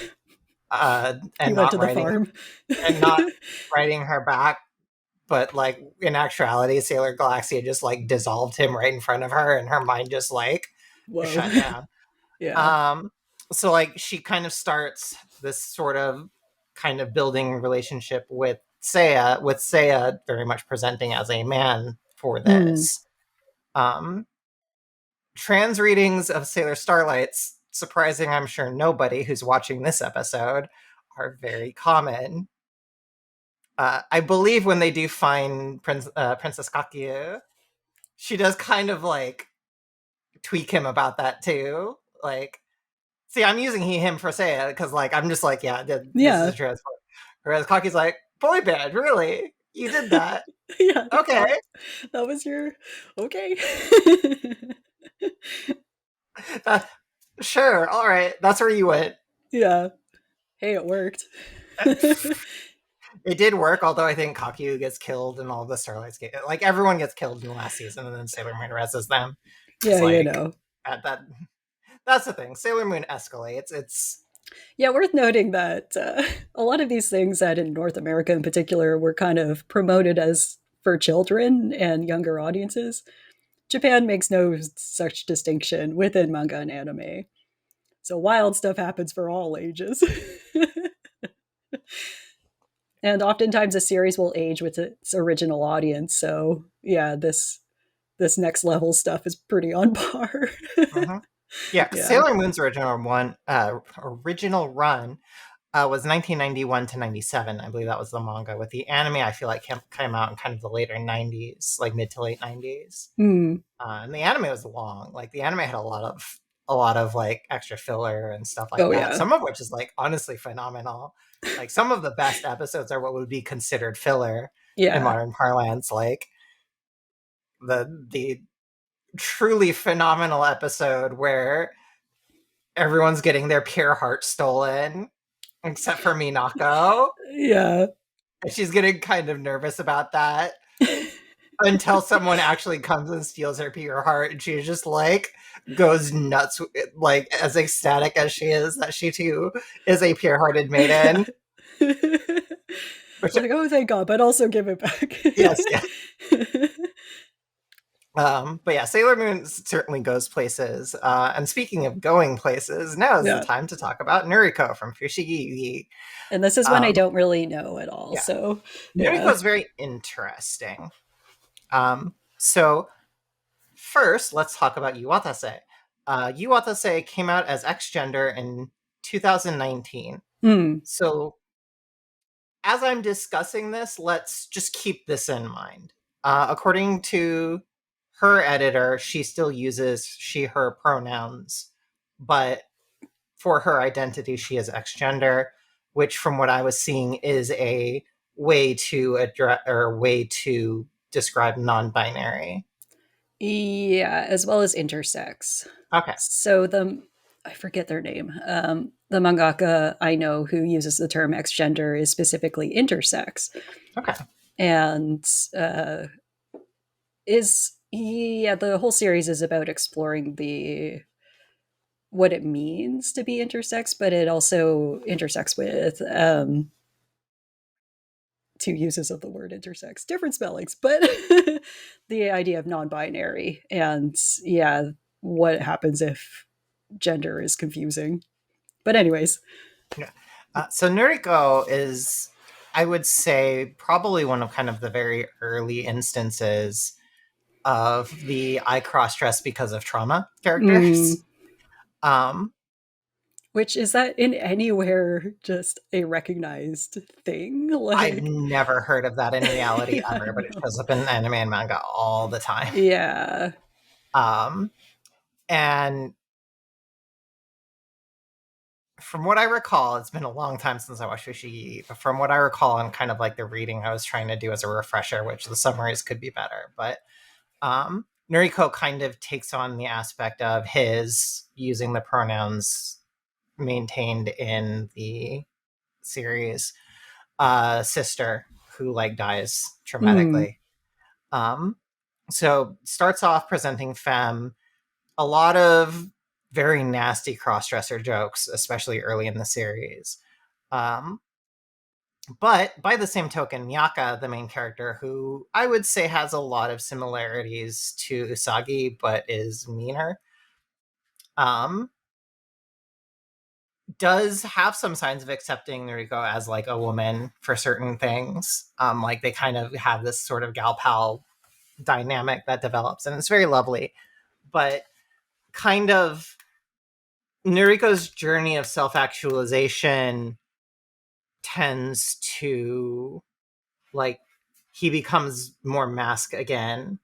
and went not to the writing farm. and not writing her back. But like in actuality, Sailor Galaxia just like dissolved him right in front of her, and her mind just like Whoa. shut down. Yeah. Um, so like she kind of starts this sort of kind of building relationship with Seiya very much presenting as a man for Mm. this. Um, trans readings of Sailor Starlights, surprising I'm sure nobody who's watching this episode, are very common. I believe when they do find Princess Kakuyu, she does kind of like tweak him about that too. Like, see, I'm using him for Seiya because like I'm just like, yeah, this Yeah. is trans. Whereas Kaki's like, boy band, really? You did that? Yeah. Okay. That was your okay. That, sure, all right. That's where you went. Yeah. Hey, it worked. It did work, although I think Kaku gets killed and all the Starlights get like everyone gets killed in the last season, and then Sailor Moon reses them. It's Yeah, you like know. that. That's the thing. Sailor Moon escalates. It's Yeah, worth noting that a lot of these things that in North America in particular were kind of promoted as for children and younger audiences. Japan makes no such distinction within manga and anime. So wild stuff happens for all ages. And oftentimes a series will age with its original audience. So yeah, this next level stuff is pretty on par. mhm. Yeah. Yeah. Sailor Moon's original run was 1991 to 97. I believe that was the manga. With the anime, I feel like came out in kind of the later 90s, like mid to late 90s. Mm. And the anime was long. Like the anime had a lot of like extra filler and stuff like Oh that. yeah. Some of which is like honestly phenomenal. Like some of the best episodes are what would be considered filler in Yeah. modern parlance. Like the truly phenomenal episode where everyone's getting their pure heart stolen except for Minako. Yeah. And she's getting kind of nervous about that until someone actually comes and steals her pure heart, and she just like goes nuts, like as ecstatic as she is that she too is a pure-hearted Yeah. maiden. Which, Like, oh, thank God, but also give it back. yes, yeah. But yeah, Sailor Moon certainly goes places. And speaking of going places, now is the Yeah. time to talk about Nuriko from Fushigi Yugi. And this is one I Um, don't really know at all. yeah, So, Nuriko yeah. is very interesting. So first, let's talk about Yuwatase. Yuwatase came out as X-Gender in 2019. Mm. So as I'm discussing this, let's just keep this in mind. According to her editor, she still uses she, her pronouns, but for her identity, she is X-Gender, which from what I was seeing is a way to address or way to describe non-binary. Yeah, as well as intersex. Okay. So I forget their name. The mangaka I know who uses the term X gender is specifically intersex, Okay. and is yeah, the whole series is about exploring the what it means to be intersex, but it also intersects with two uses of the word intersex, different spellings, but the idea of non-binary and yeah, what happens if gender is confusing. But anyways, Yeah. So Nuriko is, I would say, probably one of kind of the very early instances of the I cross dress because of trauma mm, characters. Um, which is that in anywhere just a recognized thing? I've Like, never heard of that in reality yeah, I ever, but it know. shows up in anime and manga all the time. Yeah. Um, and from what I recall, it's been a long time since I watched Fushigi, but from what I recall and kind of like the reading I was trying to do as a refresher, which the summaries could be better, but Nuriko kind of takes on the aspect of his using the pronouns maintained in the series sister who like dies Mm, traumatically. So starts off presenting femme, a lot of very nasty cross-dresser jokes, especially early in the series. Um, but by the same token, Miyaka, the main character, who I would say has a lot of similarities to Usagi, but is meaner, um, does have some signs of accepting Nuriko as like a woman for certain things. Like they kind of have this sort of gal pal dynamic that develops, and it's very lovely. But kind of Nuriko's journey of self actualization tends to like he becomes more mask again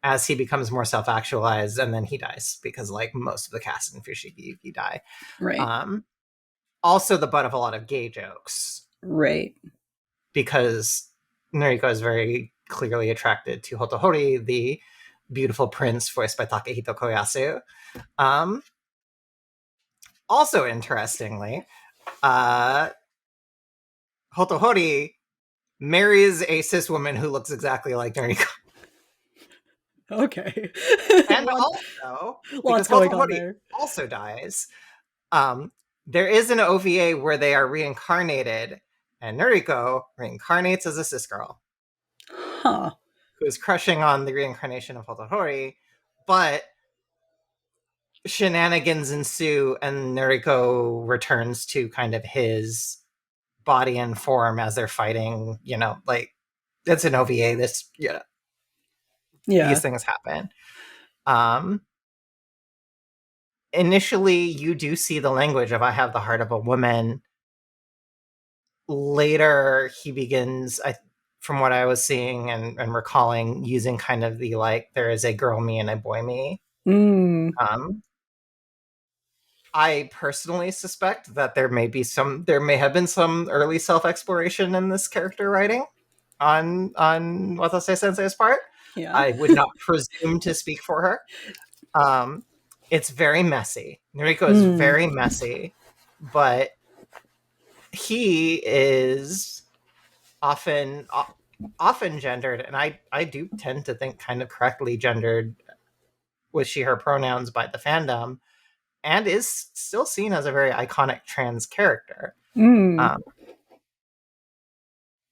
as he becomes more self actualized, and then he dies because like most of the cast in Fushigi Yugi die. right. Um, Also the butt of a lot of gay jokes Right. because Nuriko is very clearly attracted to Hotohori, the beautiful prince voiced by Takehito Koyasu. Um, Also, interestingly, uh, Hotohori marries a cis woman who looks exactly like Nuriko. Okay. And also, Lots because going on Hotohori there. also dies, um, there is an OVA where they are reincarnated, and Nuriko reincarnates as a cis girl Huh. who is crushing on the reincarnation of Hotohori, but shenanigans ensue, and Nuriko returns to kind of his body and form as they're fighting. You know, like it's an OVA. These Yeah. things happen. Um, Initially, you do see the language of "I have the heart of a woman." Later, he begins, from what I was seeing and recalling, using kind of the like there is a girl me and a boy me. Mm. Um, I personally suspect that there may have been some early self exploration in this character writing on Watase Sensei's part. Yeah. I would not presume to speak for her. It's very messy. Noriko is Mm. very messy, but he is often often gendered, and I do tend to think kind of correctly gendered with she her pronouns by the fandom, and is still seen as a very iconic trans character. Mm. Um,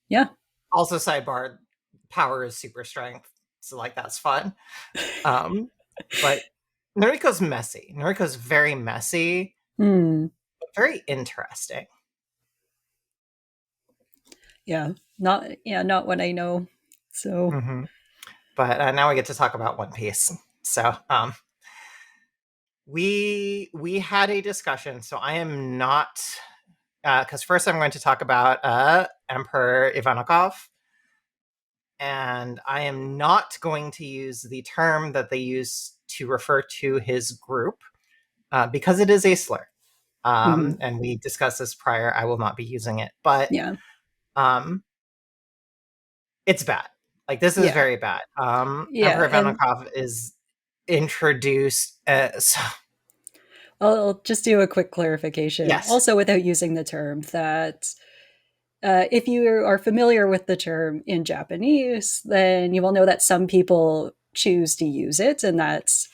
Yeah. Also, sidebar: power is super strength, so like that's fun. Um, but Noriko's messy. Noriko's very messy, Mm. but very interesting. Yeah. Not what I know. So, Mm-hmm. But now we get to talk about One Piece. So we had a discussion. So I am not because first I'm going to talk about Emperor Ivankov, and I am not going to use the term that they use to refer to his group because it is a slur. mhm. And we discussed this prior. I will not be using it, but Yeah. um, it's bad. Like this is Yeah. very bad. Yeah. Emperor And Ivankov is introduced. I'll just do a quick clarification, Yes. also without using the term, that if you are familiar with the term in Japanese, then you will know that some people choose to use it, and that's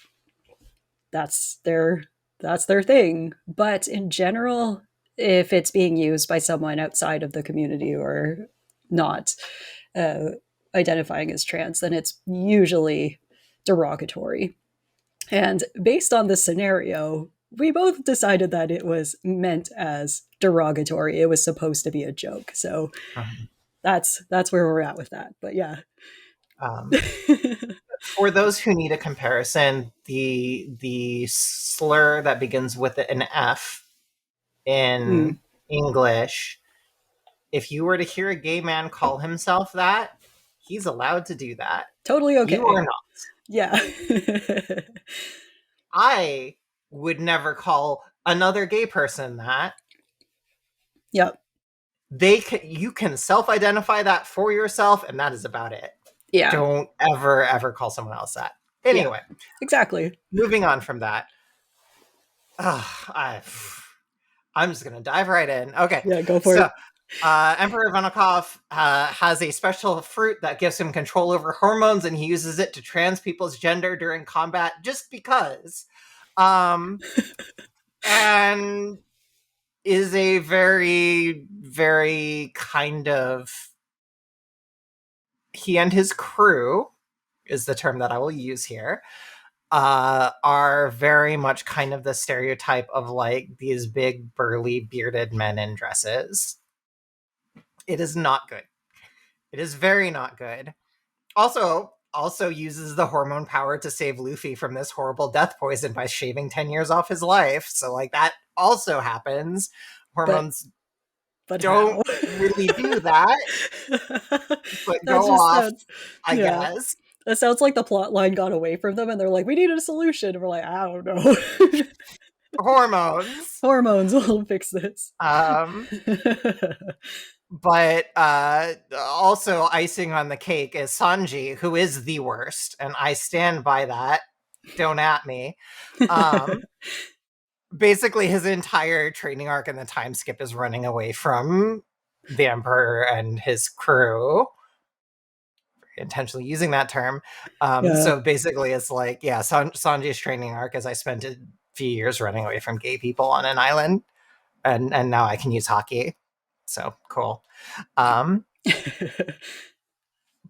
their that's their thing. But in general, if it's being used by someone outside of the community or not uh, identifying as trans, then it's usually derogatory. And based on the scenario, we both decided that it was meant as derogatory. It was supposed to be a joke. So Mhm. that's where we're at with that. But yeah. Um, for those who need a comparison, the slur that begins with an F Mm, in English, if you were to hear a gay man call himself that, he's allowed to do that. totally You okay. are not. Yeah. I would never call another gay person that. Yep. You can self-identify that for yourself, and that is about it. Yeah. Don't ever call someone else that. Yeah. Anyway, Exactly. moving on from that. I'm just gonna dive right in. Okay, Yeah, go for so it. Emperor Ivankov has a special fruit that gives him control over hormones, and he uses it to trans people's gender during combat just because. And is a very kind of. He and his crew is the term that I will use here. Are very much kind of the stereotype of like these big burly bearded men in dresses. It is not good. It is very not good. Also uses the hormone power to save Luffy from this horrible death poison by shaving 10 years off his life. So like that also happens. But Hormones don't how? really do that, but That go just off, sounds, I yeah. guess. That sounds like the plot line got away from them and they're like, we need a solution. And we're like, I don't know. Hormones. Hormones will fix this. Um but also icing on the cake is Sanji, who is the worst, and I stand by that. Don't at me. Basically his entire training arc in the time skip is running away from the Emperor and his crew. Intentionally using that term. Yeah. So basically it's like, yeah, Sanji's training arc is I spent a few years running away from gay people on an island, and now I can use hockey. So cool.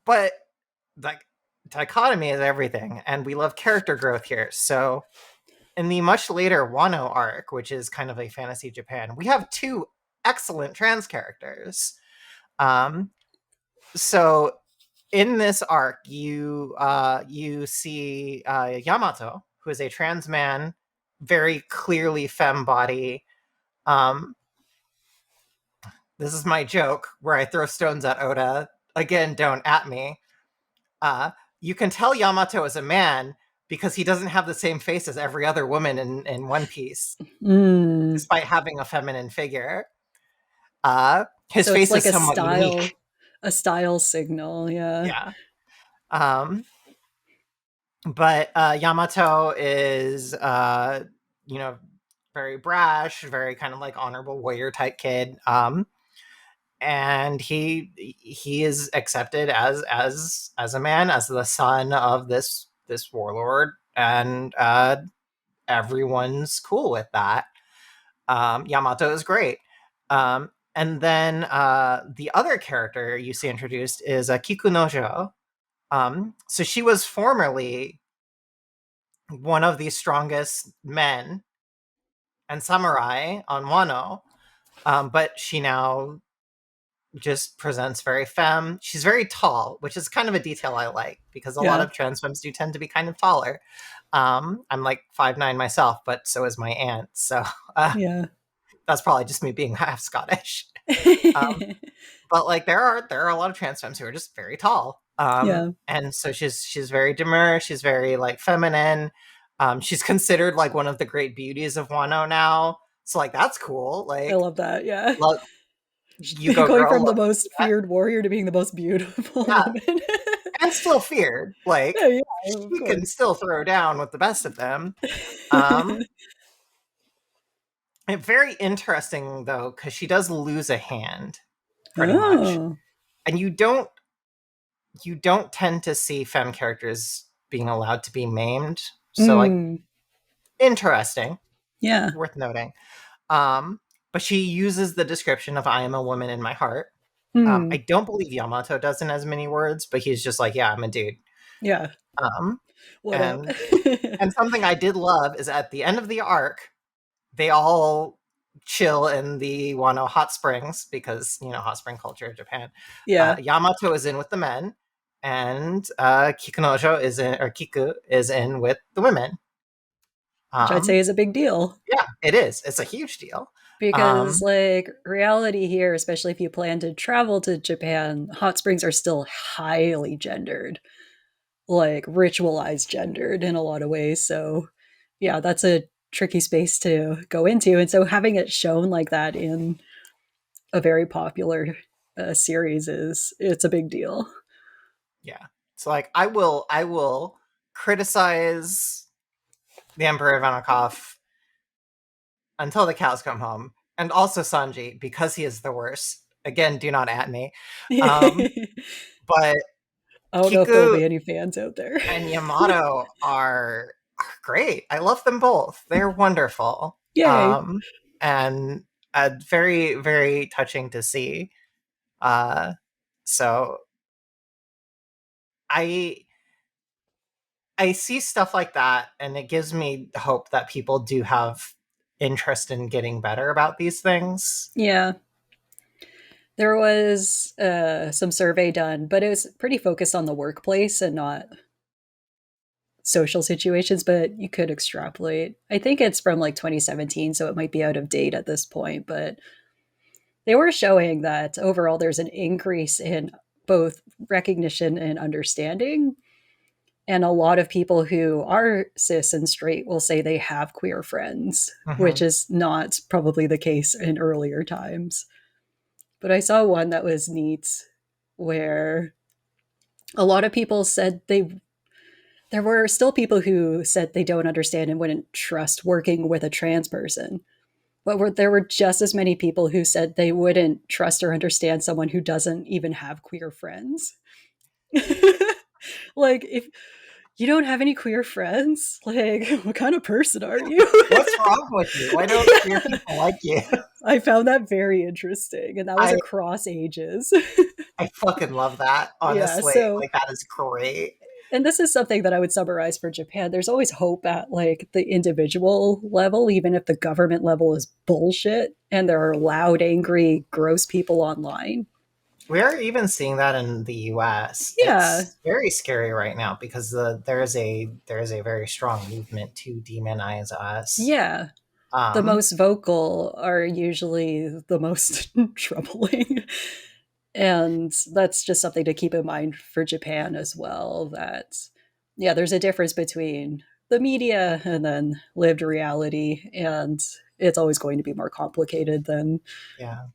But like dichotomy is everything, and we love character growth here. So in the much later Wano arc, which is kind of a fantasy Japan, we have two excellent trans characters. So in this arc, you see Yamato, who is a trans man, very clearly femme body. Um, this is my joke where I throw stones at Oda. Again, don't at me. You can tell Yamato is a man because he doesn't have the same face as every other woman in One Piece, despite having a feminine figure. His So it's face is like somewhat unique. a style signal. Yeah. Yeah. Um, but Yamato is, you know, very brash, very kind of like honorable warrior type kid. And he is accepted as a man, as the son of this warlord, and everyone's cool with that. Yamato is great. And then the other character you see introduced is Kikunojo. So she was formerly one of the strongest men and samurai on Wano, but she now just presents very femme. She's very tall, which is kind of a detail I like because a lot Yeah. of trans femmes do tend to be kind of taller. I'm like 5'9" myself, but so is my aunt. So Yeah. that's probably just me being half Scottish. Um, but like there are a lot of trans femmes who are just very tall. Yeah. And so she's very demure. She's very like feminine. She's considered like one of the great beauties of Wano now. So like that's cool. I Like love that. Yeah. love you go Going girl. from the Love most that. feared warrior to being the most beautiful Yeah, woman. and still feared. Like Yeah, yeah, of she can course. still throw down with the best of them. Um, and very interesting though, because she does lose a hand, pretty much, Oh. and you don't tend to see femme characters being allowed to be maimed. So like Mm. interesting, Yeah. worth noting. Um, but she uses the description of "I am a woman in my heart." I Mm. don't believe Yamato does in as many words, but he's just like, yeah, I'm a dude. Yeah. Um, What up? and something I did love is at the end of the arc, they all chill in the Wano Hot Springs because hot spring culture in Japan. Yeah. Yamato is in with the men, and Kikunojo is in, or Kiku is in with the women. Which I'd say Um, is a big deal. yeah, it is. It's a huge deal. Because, Um, like, reality here, especially if you plan to travel to Japan, hot springs are still highly gendered, like, ritualized gendered in a lot of ways. So, yeah, that's a tricky space to go into. And so having it shown like that in a very popular series is, it's a big deal. Yeah. So like I will criticize the Emperor Ivankov until the cows come home. And also Sanji, because he is the worst. Again, do not at me. Um, I but don't know if there'll Kiku be any fans out there. and Yamato are great. I love them both. They're wonderful. Yay. And very, very touching to see. Uh, so I I see stuff like that, and it gives me hope that people do have interest in getting better about these things. Yeah. There was some survey done, but it was pretty focused on the workplace and not social situations, but you could extrapolate. I think it's from like 2017, so it might be out of date at this point, but they were showing that overall there's an increase in both recognition and understanding. And a lot of people who are cis and straight will say they have queer friends, which Mhm. is not probably the case in earlier times. But I saw one that was neat where a lot of people said there were still people who said they don't understand and wouldn't trust working with a trans person. But there were just as many people who said they wouldn't trust or understand someone who doesn't even have queer friends. Like, if you don't have any queer friends, like, what kind of person are you? What's wrong with you? Why don't queer people like you? I found that very interesting, and that was I across ages. I fucking love that. Yeah, Honestly, so, like that is great. and this is something that I would summarize for Japan. There's always hope at like the individual level, even if the government level is bullshit and there are loud, angry, gross people online. We're even seeing that in the U.S. Yeah, It's very scary right now because there is a very strong movement to demonize us. yeah. The Um, most vocal are usually the most troubling. And that's just something to keep in mind for Japan as well. That, yeah, there's a difference between the media and then lived reality. And it's always going to be more complicated than yeah.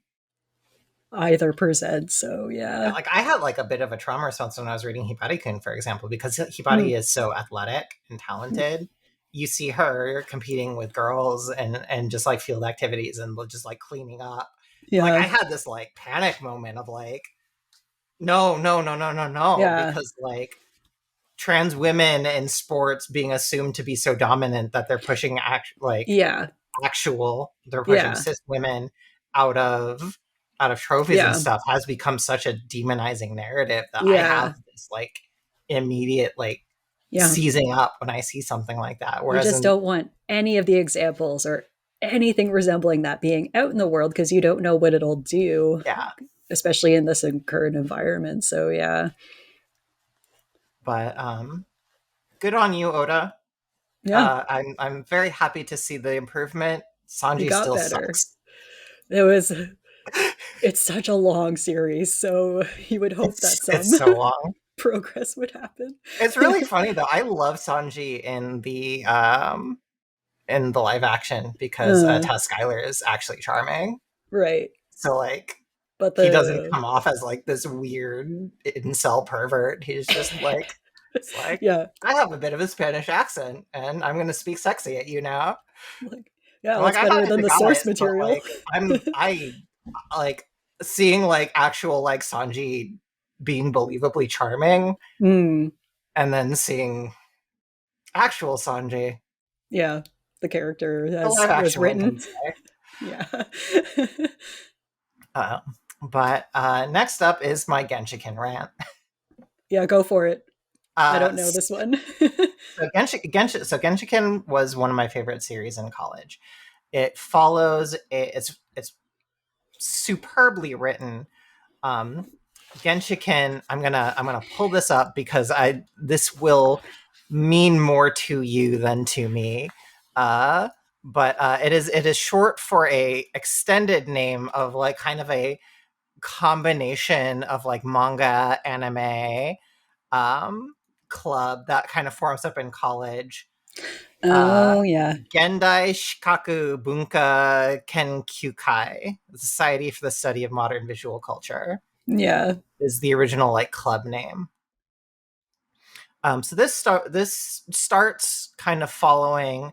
either present. So, Yeah, yeah. like I had like a bit of a trauma response when I was reading Hibari-kun, for example, because Mm, Hibari is so athletic and talented. You see her competing with girls and just like field activities and just like cleaning up. And like I yeah. had this like panic moment of like, no, no, no, no, no, no, Yeah. because like trans women in sports being assumed to be so dominant that they're pushing Yeah. they're pushing Yeah. cis women out of trophies and Yeah. stuff has become such a demonizing narrative that I have Yeah. this like immediate like Yeah. seizing up when I see something like that. You Whereas just in don't want any of the examples or anything resembling that being out in the world because you don't know what it'll do, yeah, especially in this current environment. So, yeah. but good on you, Oda. Yeah. I'm very happy to see the improvement. It Sanji got still better. sucks. It was, it's such a long series. So you would hope that It's some so long. progress would happen. It's really funny though. I love Sanji in the live action because uh, Tess Skylar is actually charming. right. So like But he doesn't the, come off as like this weird incel pervert. He's just like it's like yeah, I have a bit of a Spanish accent and I'm gonna speak sexy at you now. like, yeah, I'm like that's I better got than into the source guys, but material. like I like seeing like actual like Sanji being believably charming Mm, and then seeing actual Sanji. yeah. The character The as live was action one can written. say. Yeah. Uh, but next up is my Genshiken rant. Yeah, go for it. I don't know So this one. Genshiken was one of my favorite series in college. It follows it's superbly written. Um, Genshiken. I'm gonna pull this up because I this will mean more to you than to me. Uh, but it is short for a extended name of like kind of a combination of like manga anime um club that kind of forms up in college. Uh, Oh yeah. Gendai Shikaku Bunka Kenkyukai, the Society for the Study of Modern Visual Culture, Yeah. is the original like club name. So this starts kind of following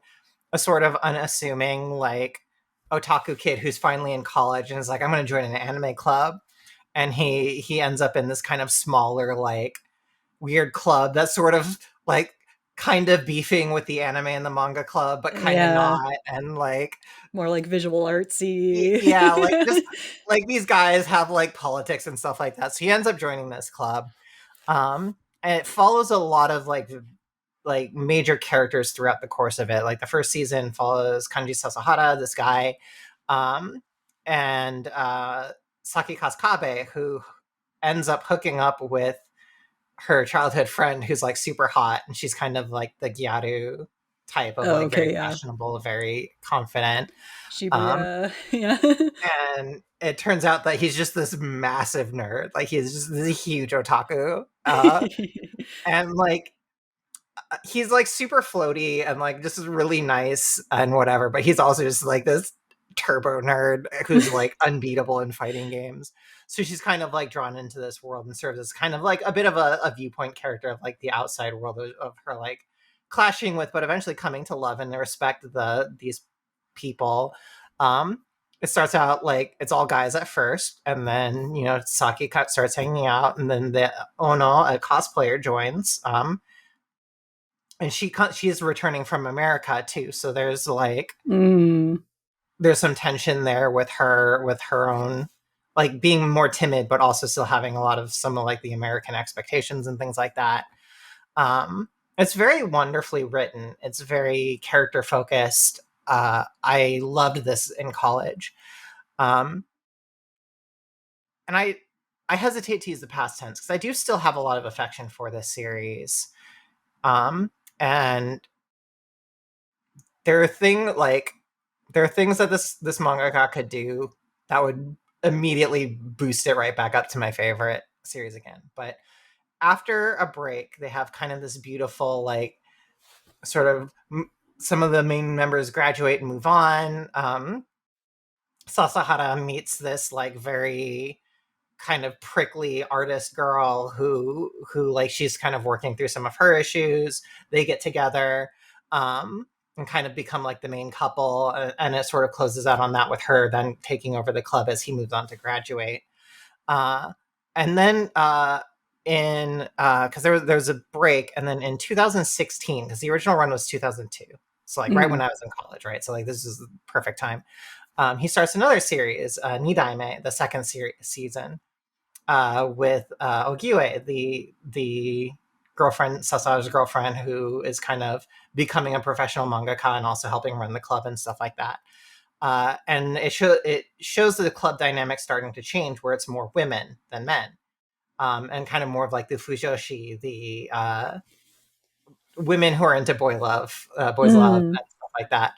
a sort of unassuming like otaku kid who's finally in college and is like, I'm going to join an anime club, and he ends up in this kind of smaller like weird club that's sort of like kind of beefing with the anime and the manga club, but kind of Yeah. not, and like More like visual artsy. yeah, like just like these guys have like politics and stuff like that. So he ends up joining this club. And it follows a lot of like major characters throughout the course of it. Like the first season follows Kanji Sasahara, this guy, um, and Saki Kaskabe, who ends up hooking up with her childhood friend who's like super hot, and she's kind of like the gyaru type of Oh, like very okay, yeah. fashionable, very confident. Um, Shibuya. Yeah. and it turns out that he's just this massive nerd. Like he's just this huge otaku. And like he's like super floaty and like just really nice and whatever, but he's also just like this turbo nerd who's like unbeatable in fighting games. So she's kind of like drawn into this world and serves as kind of like a bit of a viewpoint character of like the outside world of her like clashing with, but eventually coming to love and respect these people. Um, it starts out like it's all guys at first, and then you know Saki starts hanging out, and then the Ono, a cosplayer, joins. And she is returning from America too, so there's like Mm. there's some tension there with her own like being more timid, but also still having a lot of some of like the American expectations and things like that. It's very wonderfully written. It's very character focused. I loved this in college, um, and I hesitate to use the past tense because I do still have a lot of affection for this series. And there are there are things that this mangaka could do that would immediately boost it right back up to my favorite series again. But after a break, they have kind of this beautiful like sort of some of the main members graduate and move on. Sasahara meets this like very kind of prickly artist girl who like she's kind of working through some of her issues. They get together, and kind of become like the main couple, and it sort of closes out on that with her then taking over the club as he moves on to graduate. And then in because there was a break, and then in 2016, because the original run was 2002, so like right when Mm. I was in college, right? So like this is the perfect time. He starts another series, Nidaime, the second season, with Ogiwe, the girlfriend, Sasara's girlfriend, who is kind of becoming a professional mangaka and also helping run the club and stuff like that. And it shows the club dynamic starting to change, where it's more women than men, and kind of more of like the fujoshi, the women who are into boys love, Mm. and stuff like that.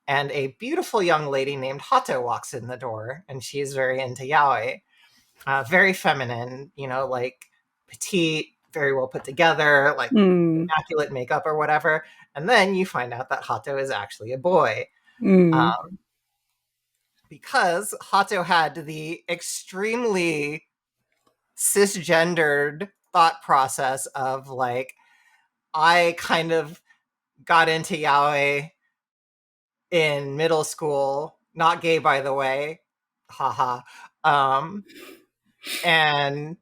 And a beautiful young lady named Hato walks in the door, and she's very into yaoi. Very feminine, you know, like petite, very well put together, like Mm. immaculate makeup or whatever. And then you find out that Hato is actually a boy, Mm. um, because Hato had the extremely cisgendered thought process of like, I kind of got into yaoi in middle school, not gay, by the way, haha. Um, and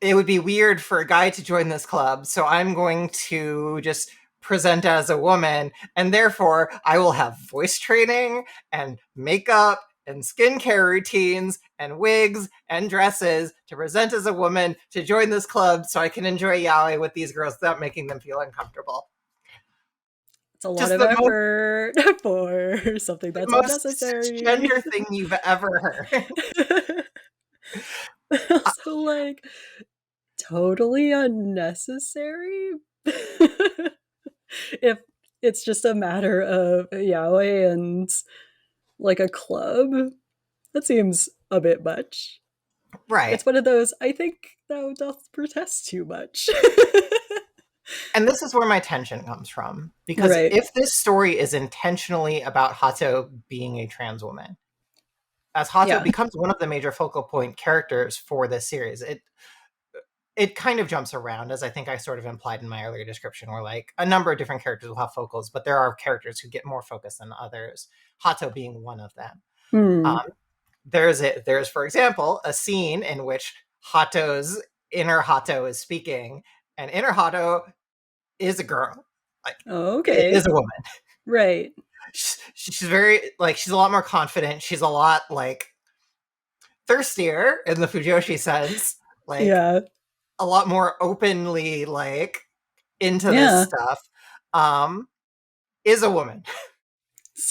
it would be weird for a guy to join this club, so I'm going to just present as a woman, and therefore I will have voice training and makeup and skincare routines and wigs and dresses to present as a woman to join this club so I can enjoy yaoi with these girls without making them feel uncomfortable. It's a lot Just of effort for something the that's most unnecessary. cisgender thing you've ever heard. Also, like, totally unnecessary. If it's just a matter of yaoi and like a club, that seems a bit much. Right. It's one of those, I think thou doth protest too much. And this is where my tension comes from. Because Right. if this story is intentionally about Hato being a trans woman, as Hato Yeah. becomes one of the major focal point characters for this series, it kind of jumps around, as I think I sort of implied in my earlier description, where like a number of different characters will have focals, but there are characters who get more focus than others, Hato being one of them. Hmm. Um, there's, for example, a scene in which Hato's inner Hato is speaking, and inner Hato is a girl, like Okay. is a woman. Right. She's very like she's a lot more confident. She's a lot like thirstier in the Fujoshi sense, like Yeah. a lot more openly like into this Yeah. stuff. Um, is a woman.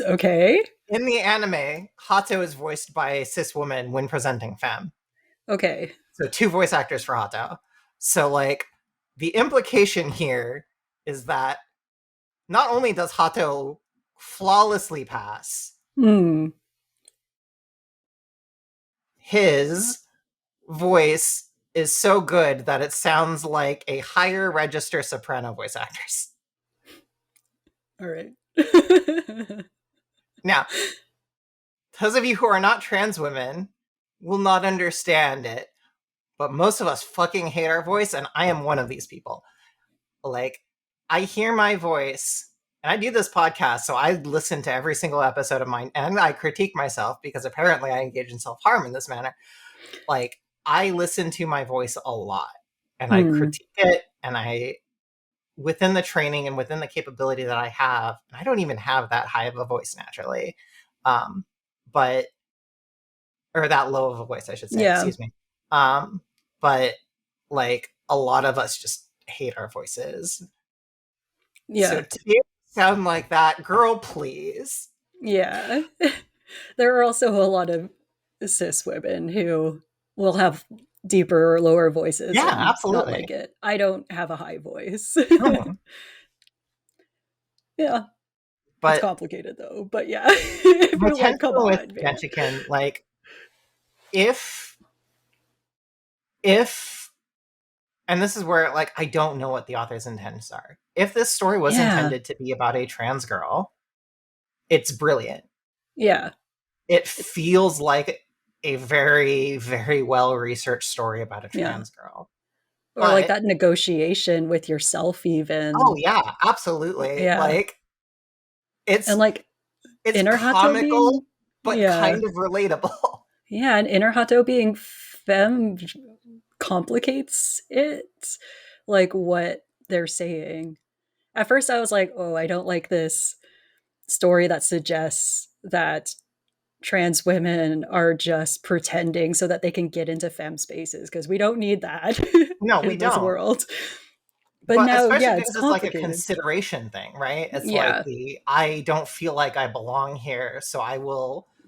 Okay. In the anime, Hato is voiced by a cis woman when presenting femme. Okay. So two voice actors for Hato. So like the implication here is that not only does Hato flawlessly pass, Hmm. his voice is so good that it sounds like a higher register soprano voice actress. All right. Now, those of you who are not trans women will not understand it, but most of us fucking hate our voice, and I am one of these people. Like, I hear my voice, and I do this podcast, so I listen to every single episode of mine, and I critique myself because apparently I engage in self harm in this manner. Like, I listen to my voice a lot, and I Hmm. critique it, and I, within the training and within the capability that I have, I don't even have that high of a voice naturally, um, but or that low of a voice, I should say. Yeah. Excuse me. But like a lot of us just hate our voices. So Yeah. to be able to sound like that, girl, please. Yeah. There are also a lot of cis women who will have deeper or lower voices Yeah, and not like absolutely. it. I don't have a high voice. Mhm. Yeah. It's But complicated though. But yeah. If my you're like, tension come with on, man. Genshiken, like if if and this is where like I don't know what the author's intents are. If this story was Yeah. intended to be about a trans girl, it's brilliant. Yeah. It It, feels like a very, very well researched story about a yeah. trans girl. Or like But that negotiation with yourself oh even. yeah, absolutely. Yeah. Like And it's like it's inner Hato comical being but yeah. kind of relatable. Yeah, and inner Hato being femme complicates it, like what they're saying. At first, I was like, oh, I don't like this story that suggests that trans women are just pretending so that they can get into femme spaces because we don't need that No, we in this don't. world. But But now, especially yeah, it's because it's like a complicated. consideration thing, right? It's like Yeah, the I don't feel like I belong here, so I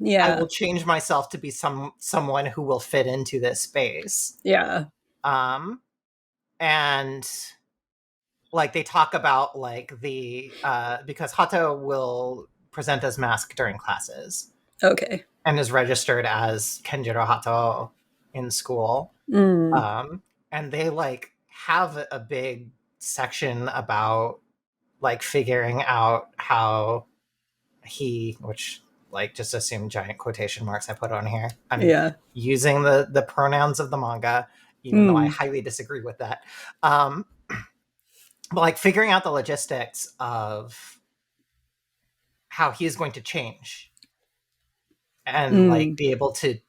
yeah, will change myself to be someone who will fit into this space. yeah. Um and like they talk about like the because Hato will present as masked during classes Okay. and is registered as Kenjiro Hato in school. Mm, Um, and they like have a big section about like figuring out how which like just assume giant quotation marks I put on here. I'm yeah. using the pronouns of the manga, even though I Mm, highly disagree with that. Um, but like figuring out the logistics of how he's going to change and like mm, be able to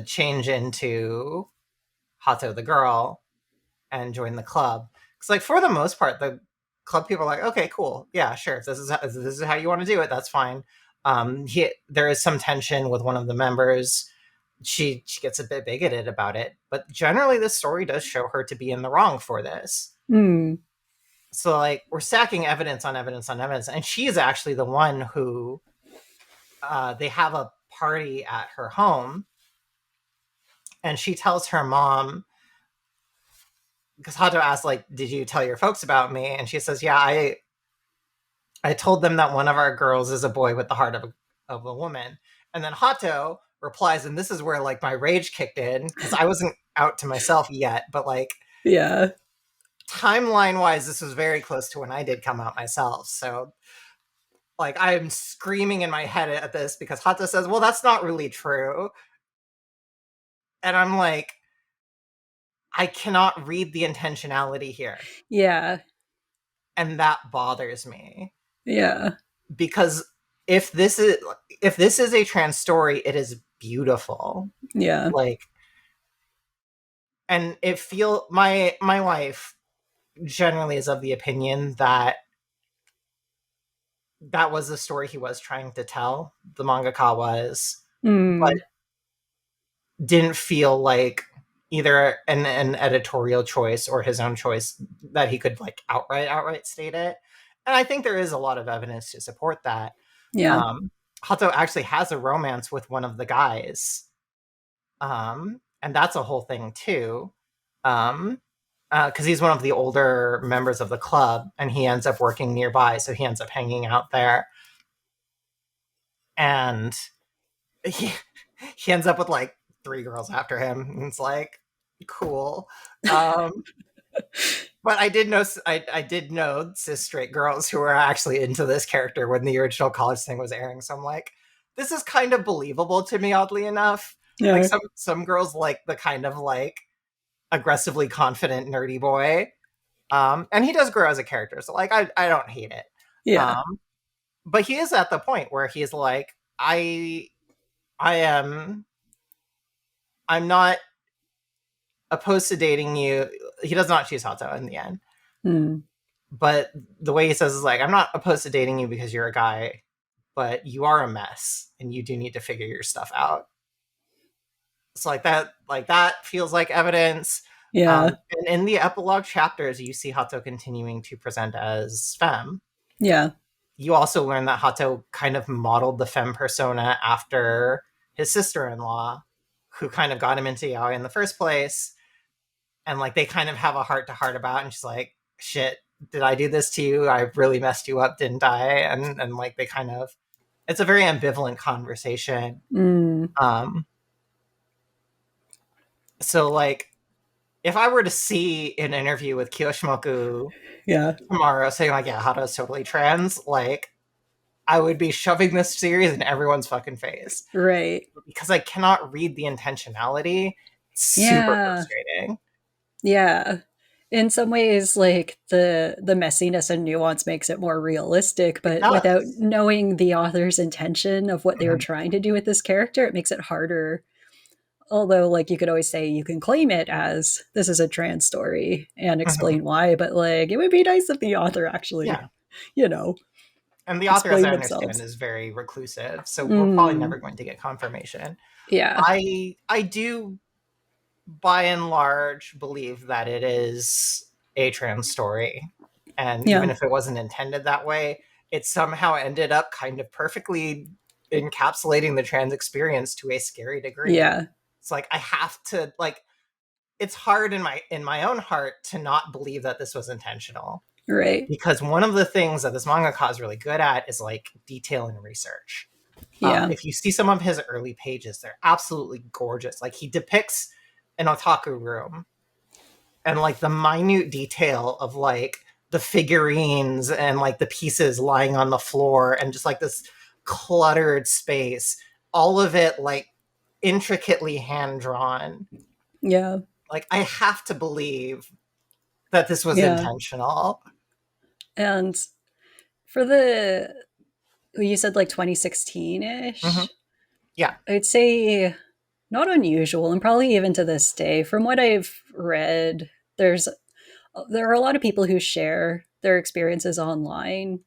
change into Hato the girl and join the club. Because like for the most part, the club people are like, okay, cool, yeah, sure. If this is how you want to do it, that's fine. There is some tension with one of the members. She gets a bit bigoted about it, but generally, this story does show her to be in the wrong for this. mm, So like we're stacking evidence on evidence on evidence, and she is actually the one who they have a party at her home, and she tells her mom because Hato asks like, "Did you tell your folks about me?" And she says, "Yeah, I told them that one of our girls is a boy with the heart of a woman." And then Hato replies, and this is where like my rage kicked in because I wasn't out to myself yet, but like yeah. timeline wise, this was very close to when I did come out myself. So, like, I'm screaming in my head at this because Hato says, well, that's not really true. And I'm like, I cannot read the intentionality here. Yeah. And that bothers me. Yeah. Because if this is a trans story, it is beautiful. Yeah. Like, and it feel my wife generally is of the opinion that that was the story he was trying to tell. The mangaka was, but Mm. didn't feel like either an editorial choice or his own choice that he could like outright state it. And I think there is a lot of evidence to support that. Yeah. Hato actually has a romance with one of the guys, and that's a whole thing too. Because he's one of the older members of the club, and he ends up working nearby, so he ends up hanging out there, and he he ends up with like 3 girls after him, and it's like cool. Um, but I did know cis straight girls who were actually into this character when the original college thing was airing. So I'm like, this is kind of believable to me, oddly enough. Like Yeah. some girls like the kind of like aggressively confident nerdy boy. And he does grow as a character, so like I don't hate it. Yeah. Um, but he is at the point where he's like, I am I'm not opposed to dating you. He does not choose Hato in the end. Mm. But the way he says is like, I'm not opposed to dating you because you're a guy, but you are a mess and you do need to figure your stuff out. It's like that feels like evidence. Yeah. And in the epilogue chapters, you see Hato continuing to present as femme. Yeah. You also learn that Hato kind of modeled the femme persona after his sister-in-law, who kind of got him into yaoi in the first place. And like they kind of have a heart to heart about, and she's like, shit, did I do this to you? I really messed you up, didn't I? And like they kind of, it's a very ambivalent conversation. Mm. Um so like if I were to see an interview with Kiyoshimoku Yeah. tomorrow saying like, yeah, Hato's totally trans, like I would be shoving this series in everyone's fucking face Right. because I cannot read the intentionality. It's super Yeah. frustrating. Yeah. In some ways, like the messiness and nuance makes it more realistic, It but without does. knowing the author's intention of what they were Mhm. trying to do with this character, it makes it harder. Although, like, you could always say you can claim it as this is a trans story and Mhm. explain why, but like it would be nice if the author actually, Yeah. you know, And the author, as explained I understand, themselves. is very reclusive, so we're probably Mm, never going to get confirmation. yeah. I do, by and large, believe that it is a trans story, and Yeah. even if it wasn't intended that way, it somehow ended up kind of perfectly encapsulating the trans experience to a scary degree. Yeah. It's like I have to like. It's hard in my own heart to not believe that this was intentional, Right. because one of the things that this mangaka is really good at is like detail and research. Yeah. If you see some of his early pages, they're absolutely gorgeous. Like he depicts an otaku room and like the minute detail of like the figurines and like the pieces lying on the floor and just like this cluttered space, all of it like intricately hand drawn. Yeah. Like I have to believe that this was Yeah. intentional. And for the you said like 2016 Hmm. ish, Yeah. I'd say not unusual, and probably even to this day, from what I've read, there are a lot of people who share their experiences online,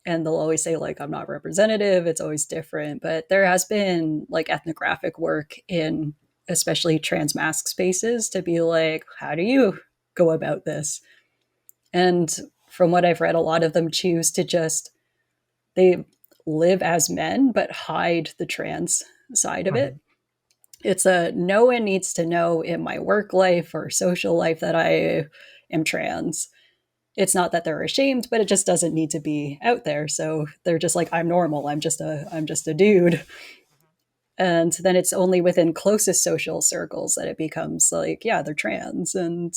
and they'll always say like I'm not representative, it's always different, but there has been like ethnographic work in especially trans mask spaces to be like, how do you go about this? And from what I've read, a lot of them choose to just they live as men but hide the trans side of it. Hmm. It's a no one needs to know in my work life or social life that I am trans. It's not that they're ashamed, but it just doesn't need to be out there. So they're just like, I'm normal. I'm just a dude. And then it's only within closest social circles that it becomes like, yeah, they're trans. And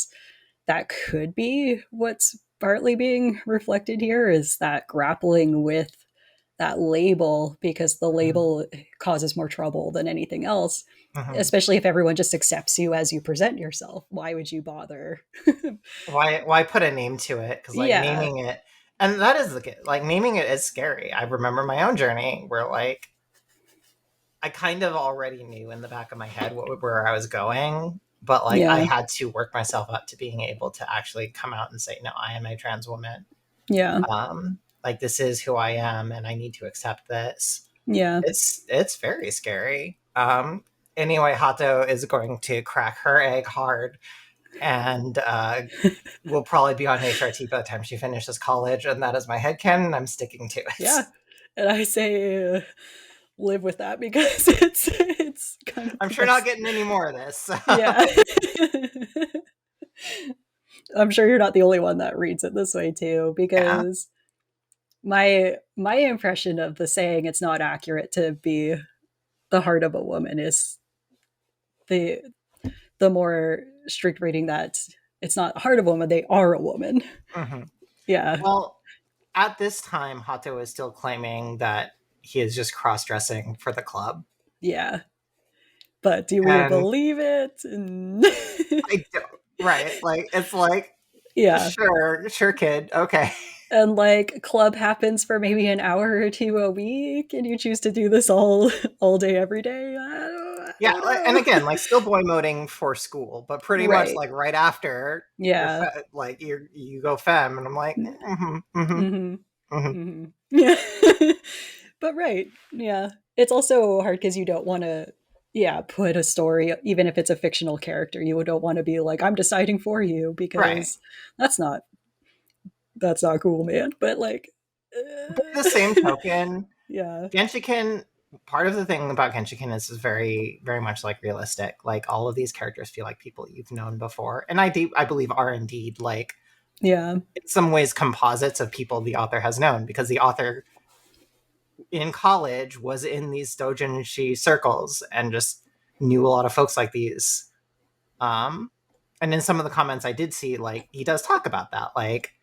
that could be what's partly being reflected here, is that grappling with that label, because the label causes more trouble than anything else, Mm-hmm. especially if everyone just accepts you as you present yourself. Why would you bother? Why put a name to it? Because like Yeah. naming it, and that is like naming it is scary. I remember my own journey where like I kind of already knew in the back of my head where I was going, but like I Yeah. had to work myself up to being able to actually come out and say, no, I am a trans woman. Yeah. Like this is who I am, and I need to accept this. Yeah. It's very scary. Anyway, Hato is going to crack her egg hard, and will probably be on HRT by the time she finishes college, and that is my headcanon, and I'm sticking to it. Yeah. And I say live with that, because it's kind of I'm sure not gross. getting any more of this. So. Yeah. I'm sure you're not the only one that reads it this way too, Yeah. because my impression of the saying it's not accurate to be the heart of a woman is the the more strict reading that it's not heart of a woman, they are a woman. Mm-hmm. Yeah. Well, at this time, Hato is still claiming that he is just cross dressing for the club. Yeah. But do we And believe it? I don't, right. Like, it's like, Yeah. sure, kid. Okay. And like club happens for maybe an hour or two a week, and you choose to do this all day every day. I Yeah. don't And know. again, like, still boy moding for school, but pretty much Right. like right after Yeah. like, you go femme. And I'm like, mm-hmm, mm-hmm, Mm-hmm. mm-hmm. Mm-hmm. Yeah. But right. Yeah. It's also hard because you don't want to, yeah, put a story, even if it's a fictional character, you don't want to be like, I'm deciding for you, Right. because that's not that's not cool, man. But like, But the same token, yeah. Genshiken, part of the thing about Genshiken is very, very much like realistic. Like all of these characters feel like people you've known before, and I believe are indeed like Yeah. in some ways composites of people the author has known, because the author in college was in these doujinshi circles and just knew a lot of folks like these. Um, and in some of the comments I did see, like he does talk about that. Like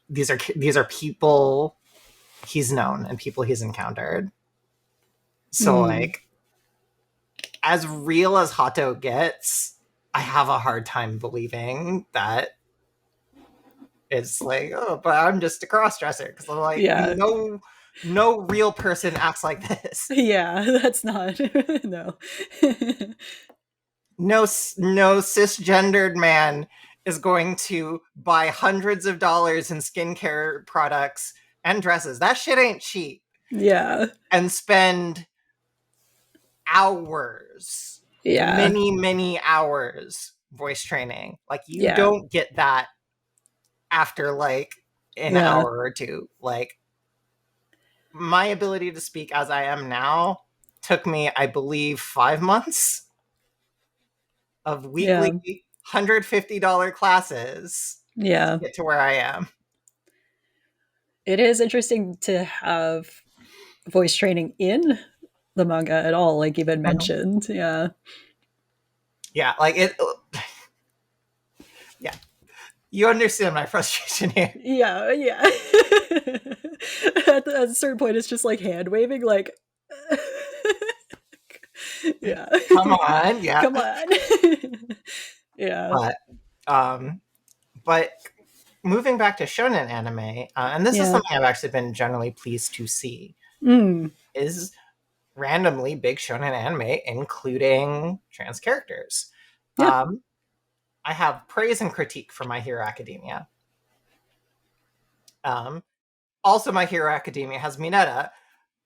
these are people he's known and people he's encountered. So Mm. like as real as Hato gets, I have a hard time believing that it's like, oh, but I'm just a cross dresser, because I'm like, Yeah. no real person acts like this. Yeah. That's not, no. No cisgendered man is going to buy hundreds of dollars in skincare products and dresses. That shit ain't cheap. Yeah. And spend hours, Yeah. many hours voice training. Like you Yeah. don't get that after like an Yeah. hour or two. Like my ability to speak as I am now took me, I believe, 5 months of weekly Yeah. $150 classes to Yeah. get to where I am. It is interesting to have voice training in the manga at all, like even Mhm. mentioned. Yeah. Yeah, like it. Yeah, you understand my frustration here. Yeah. Yeah. At a certain point, it's just like hand waving, like, yeah. Come on, yeah. Come on. Yeah. But um, but moving back to shonen anime, and this is Yeah. something I've actually been generally pleased to see, Mm. is randomly big shonen anime including trans characters. Yeah. Um, I have praise and critique for My Hero Academia. Um, Also, My Hero Academia has Mineta,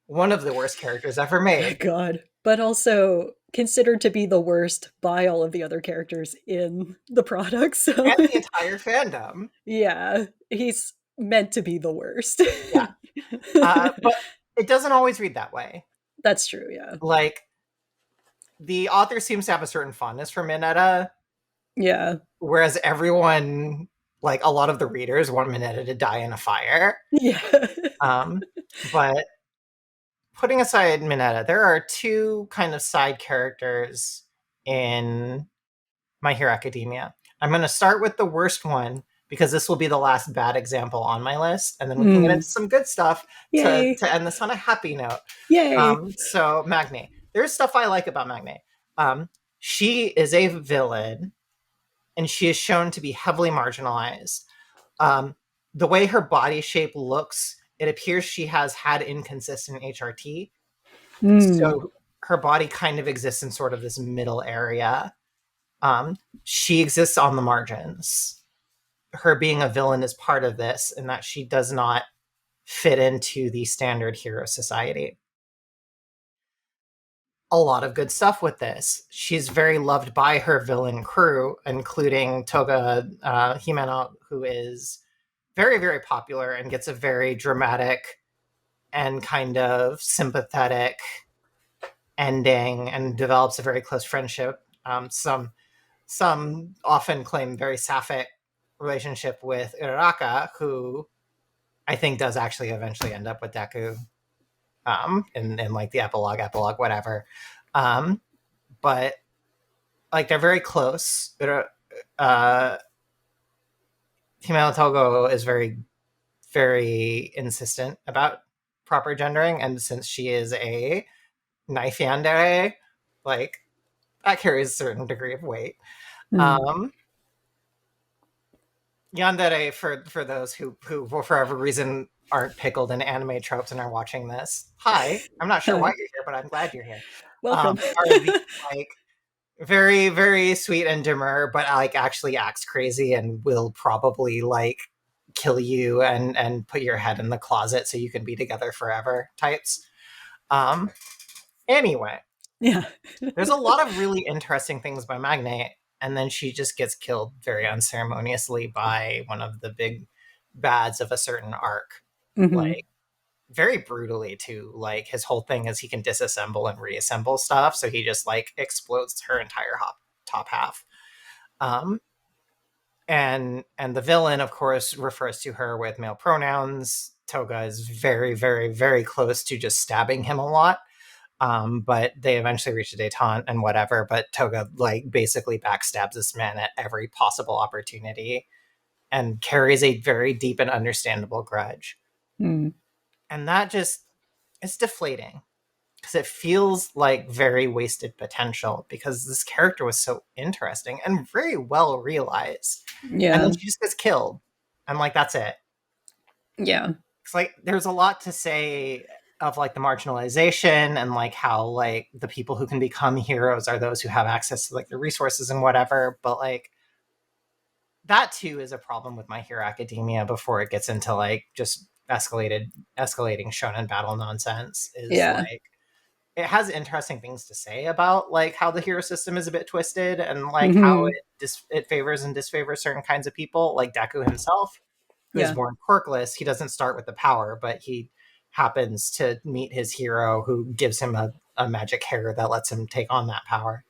one of the worst characters ever made, God. But also considered to be the worst by all of the other characters in the product. So, and the entire fandom. yeah, he's meant to be the worst. Yeah, but it doesn't always read that way. That's true. Yeah. Like the author seems to have a certain fondness for Mineta, Yeah. whereas everyone, like a lot of the readers, want Mineta to die in a fire. Yeah. Um, but putting aside Mineta, there are two kind of side characters in My Hero Academia. I'm going to start with the worst one because this will be the last bad example on my list, and then we can get Mm. into some good stuff to Yay. end this on a happy note. Yay. So Magne, there's stuff I like about Magne. She is a villain, and she is shown to be heavily marginalized. The way her body shape looks, it appears she has had inconsistent HRT. Mm. So her body kind of exists in sort of this middle area. She exists on the margins. Her being a villain is part of this, in that she does not fit into the standard hero society. A lot of good stuff with this. She's very loved by her villain crew, including Toga Himeno, who is very, very popular and gets a very dramatic and kind of sympathetic ending and develops a very close friendship. Some often claim very sapphic relationship with Uraraka, who I think does actually eventually end up with Deku, in like the epilogue, whatever. But like they're very close. Uh, Himeno Togo is very, very insistent about proper gendering, and since she is a knife yandere, like that carries a certain degree of weight. Mm. Um, Yandere, for those who for whatever reason aren't pickled in anime tropes and are watching this. Hi, I'm not sure why Hi. you're here, but I'm glad you're here. Welcome. Are the like very, very sweet and demure, but like actually acts crazy and will probably like kill you and put your head in the closet so you can be together forever types. Um, anyway, Yeah. there's a lot of really interesting things by Magne, and then she just gets killed very unceremoniously by one of the big bads of a certain arc. Hmm. Like very brutally too. Like his whole thing is he can disassemble and reassemble stuff, so he just like explodes her entire top half. Um, and the villain, of course, refers to her with male pronouns. Toga is very, very, very close to just stabbing him a lot. But they eventually reach a detente and whatever. But Toga like basically backstabs this man at every possible opportunity and carries a very deep and understandable grudge. Mm. And that just it's deflating because it feels like very wasted potential because this character was so interesting and very well realized. And then Yeah. she just gets killed. And like that's it. Yeah. It's like there's a lot to say of like the marginalization and like how like the people who can become heroes are those who have access to like the resources and whatever, but like that too is a problem with My Hero Academia before it gets into like just escalating shonen battle nonsense is Yeah. like it has interesting things to say about like how the hero system is a bit twisted and like how Hmm. it favors and disfavors certain kinds of people, like Deku himself, who is Yeah. born quirkless. He doesn't start with the power, but he happens to meet his hero who gives him a magic hair that lets him take on that power.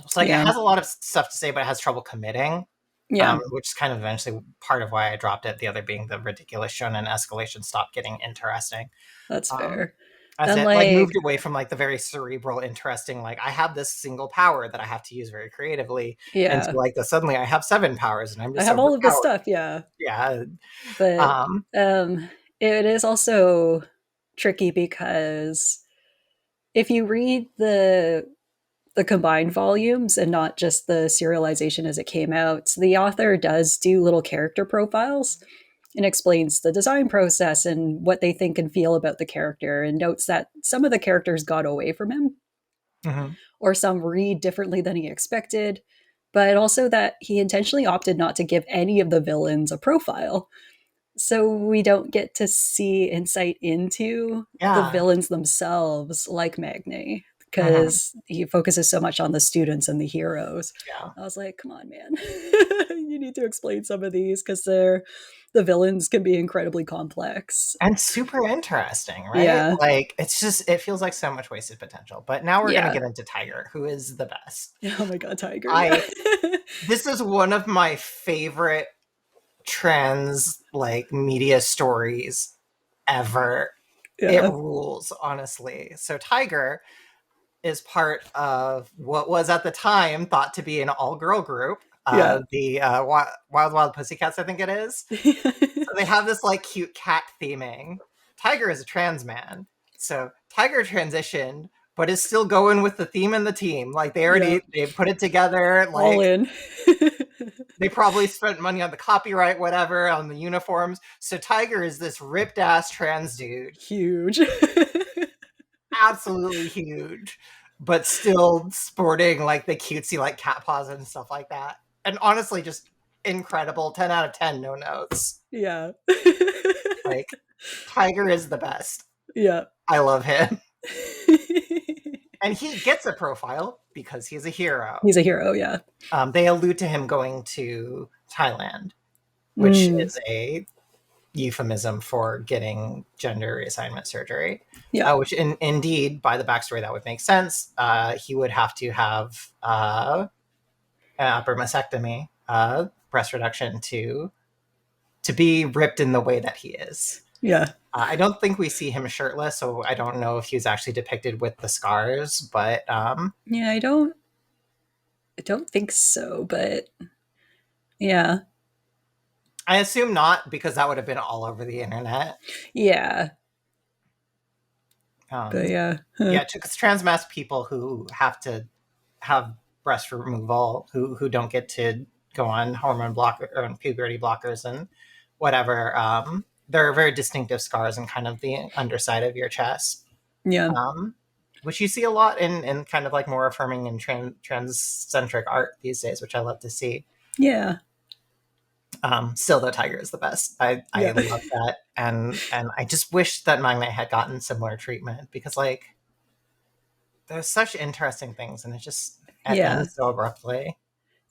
It's like it Yeah. has a lot of stuff to say, but it has trouble committing, Yeah. which is kind of eventually part of why I dropped it. The other being the ridiculous shonen escalation stopped getting interesting. That's Um, fair. as And it like like, moved away from like the very cerebral, interesting, like I have this single power that I have to use very creatively, into yeah, like the suddenly I have 7 powers and I'm I just have all of this overpowered. stuff. Yeah. Yeah. But Um, um, it is also tricky because if you read the combined volumes and not just the serialization as it came out, the author does do little character profiles and explains the design process and what they think and feel about the character, and notes that some of the characters got away from him mhm. or some read differently than he expected, but also that he intentionally opted not to give any of the villains a profile. So we don't get to see insight into the Yeah. villains themselves like Magne Mhm. because he focuses so much on the students and the heroes. Yeah. I was like, come on, man. You need to explain some of these because the villains can be incredibly complex. And super interesting, right? Yeah. Like it's just it feels like so much wasted potential. But now we're gonna Yeah. get into Tiger, who is the best. Oh my god, Tiger. Yeah. I This is one of my favorite trans like media stories ever. It Yeah. rules, honestly. So Tiger is part of what was at the time thought to be an all-girl group, Yeah. the Wild Wild Pussycats, I think it is. So they have this like cute cat theming. Tiger is a trans man, so Tiger transitioned, but is still going with the theme and the team. Like they put it together. All Like in. they probably spent money on the copyright, whatever, on the uniforms. So Tiger is this ripped ass trans dude, Huge. absolutely huge, but still sporting like the cutesy like cat paws and stuff like that. And honestly, just incredible. 10 out of 10, no notes. Yeah. Like Tiger is the best. Yeah. I love him. And he gets a profile because he's a hero. He's a hero, yeah. They allude to him going to Thailand, which is a euphemism for getting gender reassignment surgery. Yeah. Which indeed, by the backstory, that would make sense. He would have to have an upper mastectomy, breast reduction to be ripped in the way that he is. Yeah. I don't think we see him shirtless, so I don't know if he was actually depicted with the scars, but yeah, I don't think so, but yeah. I assume not, because that would have been all over the internet. Yeah. But yeah. Yeah, because trans mass people who have to have breast removal, who don't get to go on hormone blocker or puberty blockers and whatever, there are very distinctive scars in kind of the underside of your chest. Yeah. Which you see a lot in kind of like more affirming and transcentric art these days, which I love to see. Yeah. Still, though, Tiger is the best. I love that, and I just wish that Magne had gotten similar treatment, because like there's such interesting things, and it just ends so abruptly.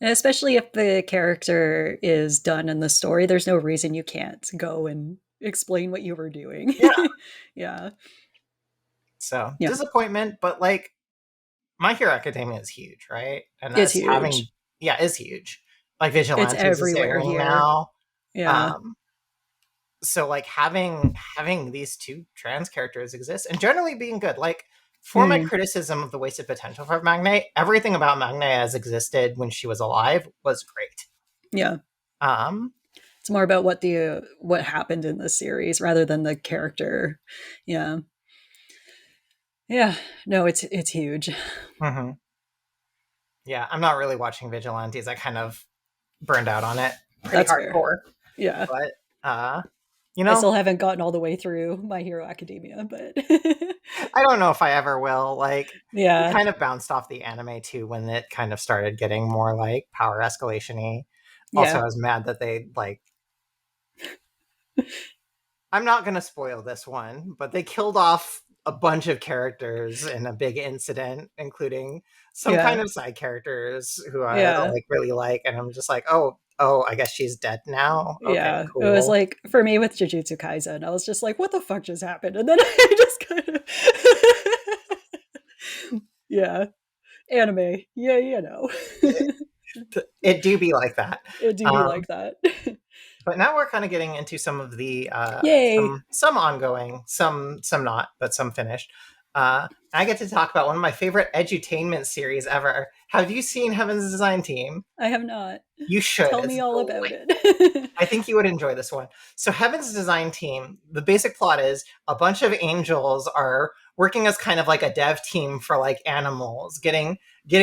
And especially if the character is done in the story, there's no reason you can't go and explain what you were doing. Yeah. Yeah. So disappointment, but like My Hero Academia is huge, right? And it's huge. Is huge. Like Vigilantes it's everywhere is airing here now. Yeah. So like having these two trans characters exist and generally being good. Like for my criticism of the wasted potential for Magne, everything about Magne as existed when she was alive was great. Yeah. It's more about what happened in the series rather than the character. Yeah. Yeah. No, it's huge. Mm-hmm. Yeah, I'm not really watching Vigilantes. I kind of burned out on it. Pretty hardcore. Fair. Yeah. But I still haven't gotten all the way through My Hero Academia, but I don't know if I ever will. Like, yeah, it kind of bounced off the anime too when it kind of started getting more like power escalation-y. Also, I was mad that they like. I'm not gonna spoil this one, but they killed off a bunch of characters in a big incident, including some kind of side characters who I like really like, and I'm just like, oh, I guess she's dead now. Yeah, okay, cool. It was like for me with Jujutsu Kaisen, I was just like, what the fuck just happened? And then I just kind of anime. Yeah, it do be like that. It do be like that. But now we're kind of getting into some of the some ongoing, some not, but some finished. I get to talk about one of my favorite edutainment series ever. Have you seen Heaven's Design Team? I have not. You should. Tell me all about it. I think you would enjoy this one. So Heaven's Design Team, the basic plot is a bunch of angels are working as kind of like a dev team for like animals, getting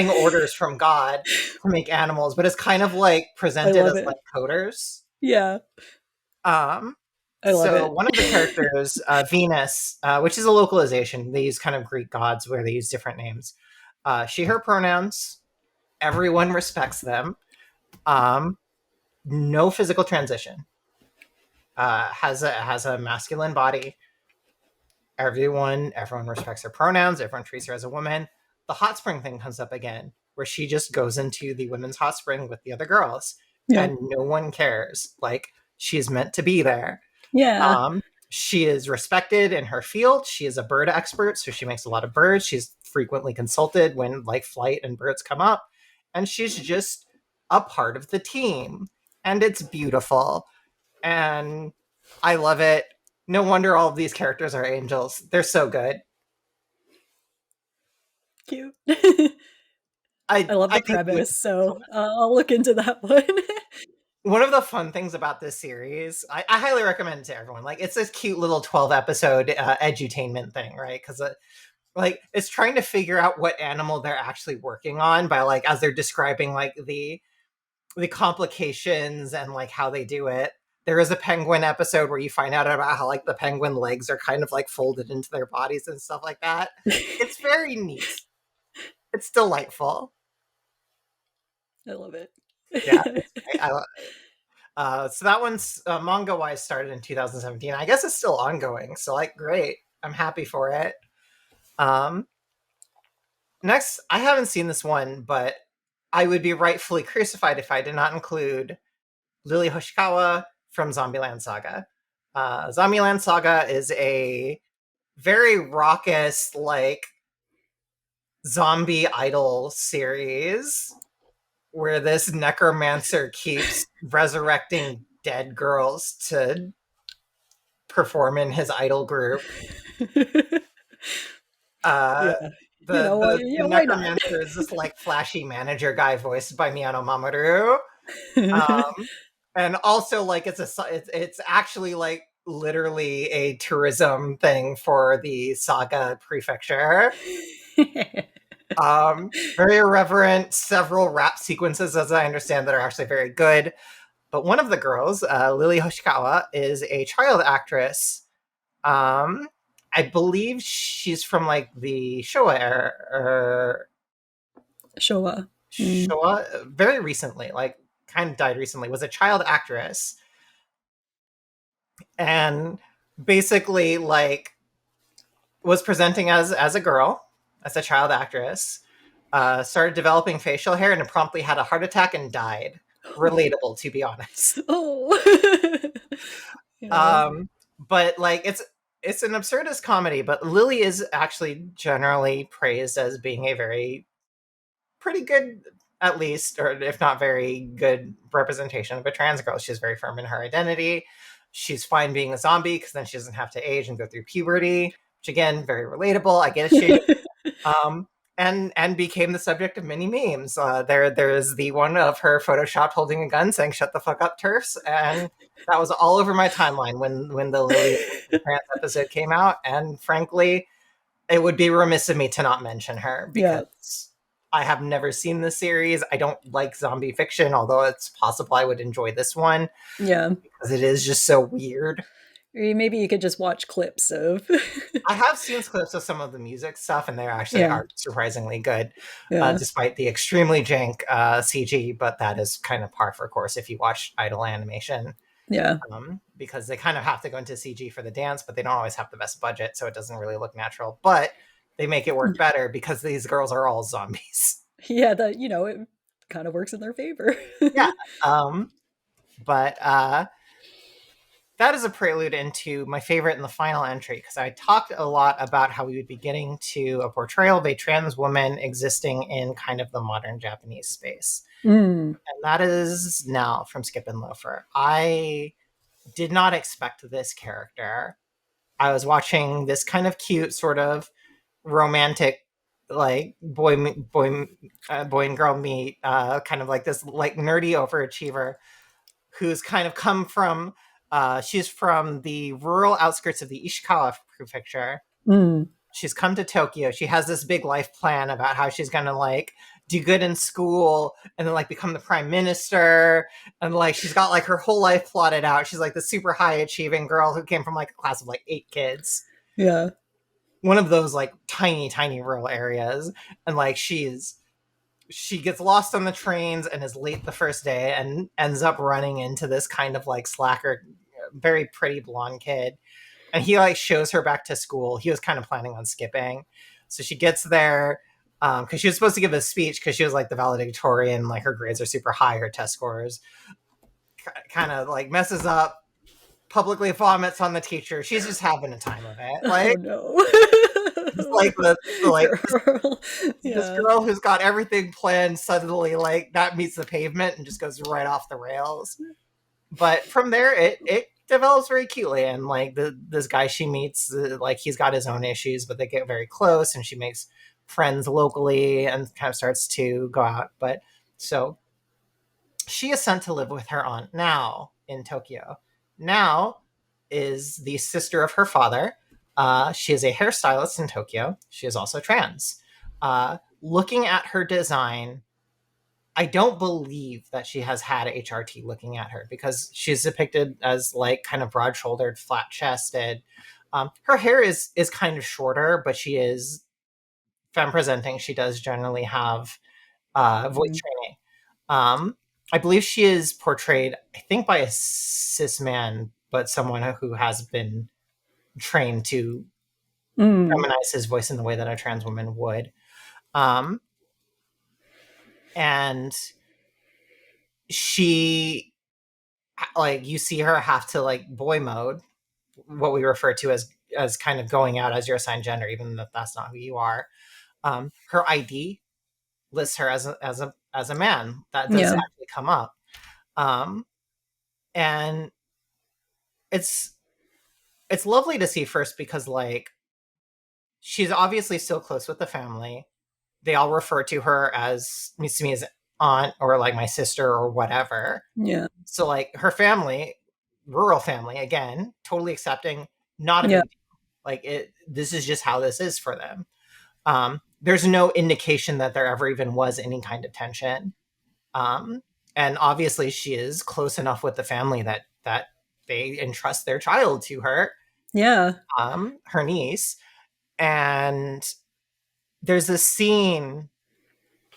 orders from God to make animals, but it's kind of like presented as like coders. Yeah. I love it. One of the characters, Venus, which is a localization, they use kind of Greek gods where they use different names. She, her pronouns, everyone respects them. No physical transition. Has a masculine body. Everyone respects her pronouns. Everyone treats her as a woman. The hot spring thing comes up again, where she just goes into the women's hot spring with the other girls. Yeah. And no one cares. Like, she's meant to be there. Yeah. She is respected in her field. She is a bird expert, so she makes a lot of birds. She's frequently consulted when like flight and birds come up. And she's just a part of the team. And it's beautiful. And I love it. No wonder all of these characters are angels. They're so good. Cute. I I love I the think you would. premise, so I'll look into that one. One of the fun things about this series, I highly recommend it to everyone. Like, it's this cute little 12 episode edutainment thing, right? Because like it's trying to figure out what animal they're actually working on by like as they're describing like the complications and like how they do it. There is a penguin episode where you find out about how like the penguin legs are kind of like folded into their bodies and stuff like that. It's very neat. It's delightful. I love it. Yeah, it's great. So that one's manga wise started in 2017. I guess it's still ongoing. So like, great. I'm happy for it. Um, Next, I haven't seen this one, but I would be rightfully crucified if I did not include Lily Hoshikawa from Zombieland Saga. Zombieland Saga is a very raucous, like, zombie idol series where this necromancer keeps resurrecting dead girls to perform in his idol group. Uh, Yeah. You the, know what? the Yeah, the why not? necromancer is this like flashy manager guy voiced by Miyano Mamoru. Um, and also like it's actually like literally a tourism thing for the Saga prefecture. Very irreverent, several rap sequences, as I understand, that are actually very good. But one of the girls, Lily Hoshikawa, is a child actress. Um, I believe she's from like the Showa era, or Showa. Mm. Showa, very recently, like kind of died recently, was a child actress and basically like was presenting as a girl, as a child actress, started developing facial hair and promptly had a heart attack and died. Relatable, to be honest. Oh. Yeah. But like it's an absurdist comedy, but Lily is actually generally praised as being a very pretty good, at least, or if not very good representation of a trans girl. She's very firm in her identity. She's fine being a zombie because then she doesn't have to age and go through puberty, which again, very relatable. I get you. Um, and became the subject of many memes. There's the one of her photoshopped holding a gun saying "Shut the fuck up, turfs," and that was all over my timeline when the Lily trans episode came out. And frankly, it would be remiss of me to not mention her Yeah. because I have never seen the series. I don't like zombie fiction, although it's possible I would enjoy this one Yeah. because it is just so weird. Or maybe you could just watch clips of. I have seen clips of some of the music stuff, and they actually Yeah. are surprisingly good, Yeah. despite the extremely jank CG. But that is kind of par for course if you watch idol animation, Yeah. because they kind of have to go into CG for the dance, but they don't always have the best budget, so it doesn't really look natural. But they make it work better because these girls are all zombies. Yeah, that it kind of works in their favor. Yeah. But that is a prelude into my favorite and the final entry, because I talked a lot about how we would be getting to a portrayal of a trans woman existing in kind of the modern Japanese space. Mm. And that is now from Skip and Loafer. I did not expect this character. I was watching this kind of cute, sort of romantic, like boy and girl meet, kind of like this like nerdy overachiever who's kind of come from she's from the rural outskirts of the Ishikawa prefecture. Mm. She's come to Tokyo. She has this big life plan about how she's gonna like do good in school and then like become the prime minister, and like she's got like her whole life plotted out. She's like the super high achieving girl who came from like a class of like 8 kids, Yeah. one of those like tiny rural areas. And like she gets lost on the trains and is late the first day and ends up running into this kind of like slacker, very pretty blonde kid. And he like shows her back to school. He was kind of planning on skipping. So she gets there because she was supposed to give a speech because she was like the valedictorian, like her grades are super high, her test scores. Kind of like messes up, publicly vomits on the teacher. She's just having a time of it. Oh Like, no. just like like Girl. this Yeah. girl who's got everything planned suddenly like that meets the pavement and just goes right off the rails. But from there it develops very cutely, and like this guy she meets, like he's got his own issues, but they get very close and she makes friends locally and kind of starts to go out. But so she is sent to live with her aunt now in Tokyo. Now is the sister of her father. She is a hairstylist in Tokyo. She is also trans. Looking at her design, I don't believe that she has had HRT looking at her, because she's depicted as like kind of broad shouldered, flat chested. Her hair is kind of shorter, but she is femme presenting. She does generally have voice training. I believe she is portrayed, I think, by a cis man, but someone who has been trained to feminize his voice in the way that a trans woman would. Um, and she, like, you see her have to like boy mode, what we refer to as kind of going out as your assigned gender, even if that's not who you are. Her ID lists her as a man. That does Yeah. actually come up. And it's lovely to see, first because like she's obviously still close with the family. They all refer to her as Mitsumi's aunt or like my sister or whatever. Yeah. So like her family, rural family, again, totally accepting, not a Yeah. big deal. Like this is just how this is for them. There's no indication that there ever even was any kind of tension. And obviously she is close enough with the family that they entrust their child to her, Yeah. her niece. And there's this scene,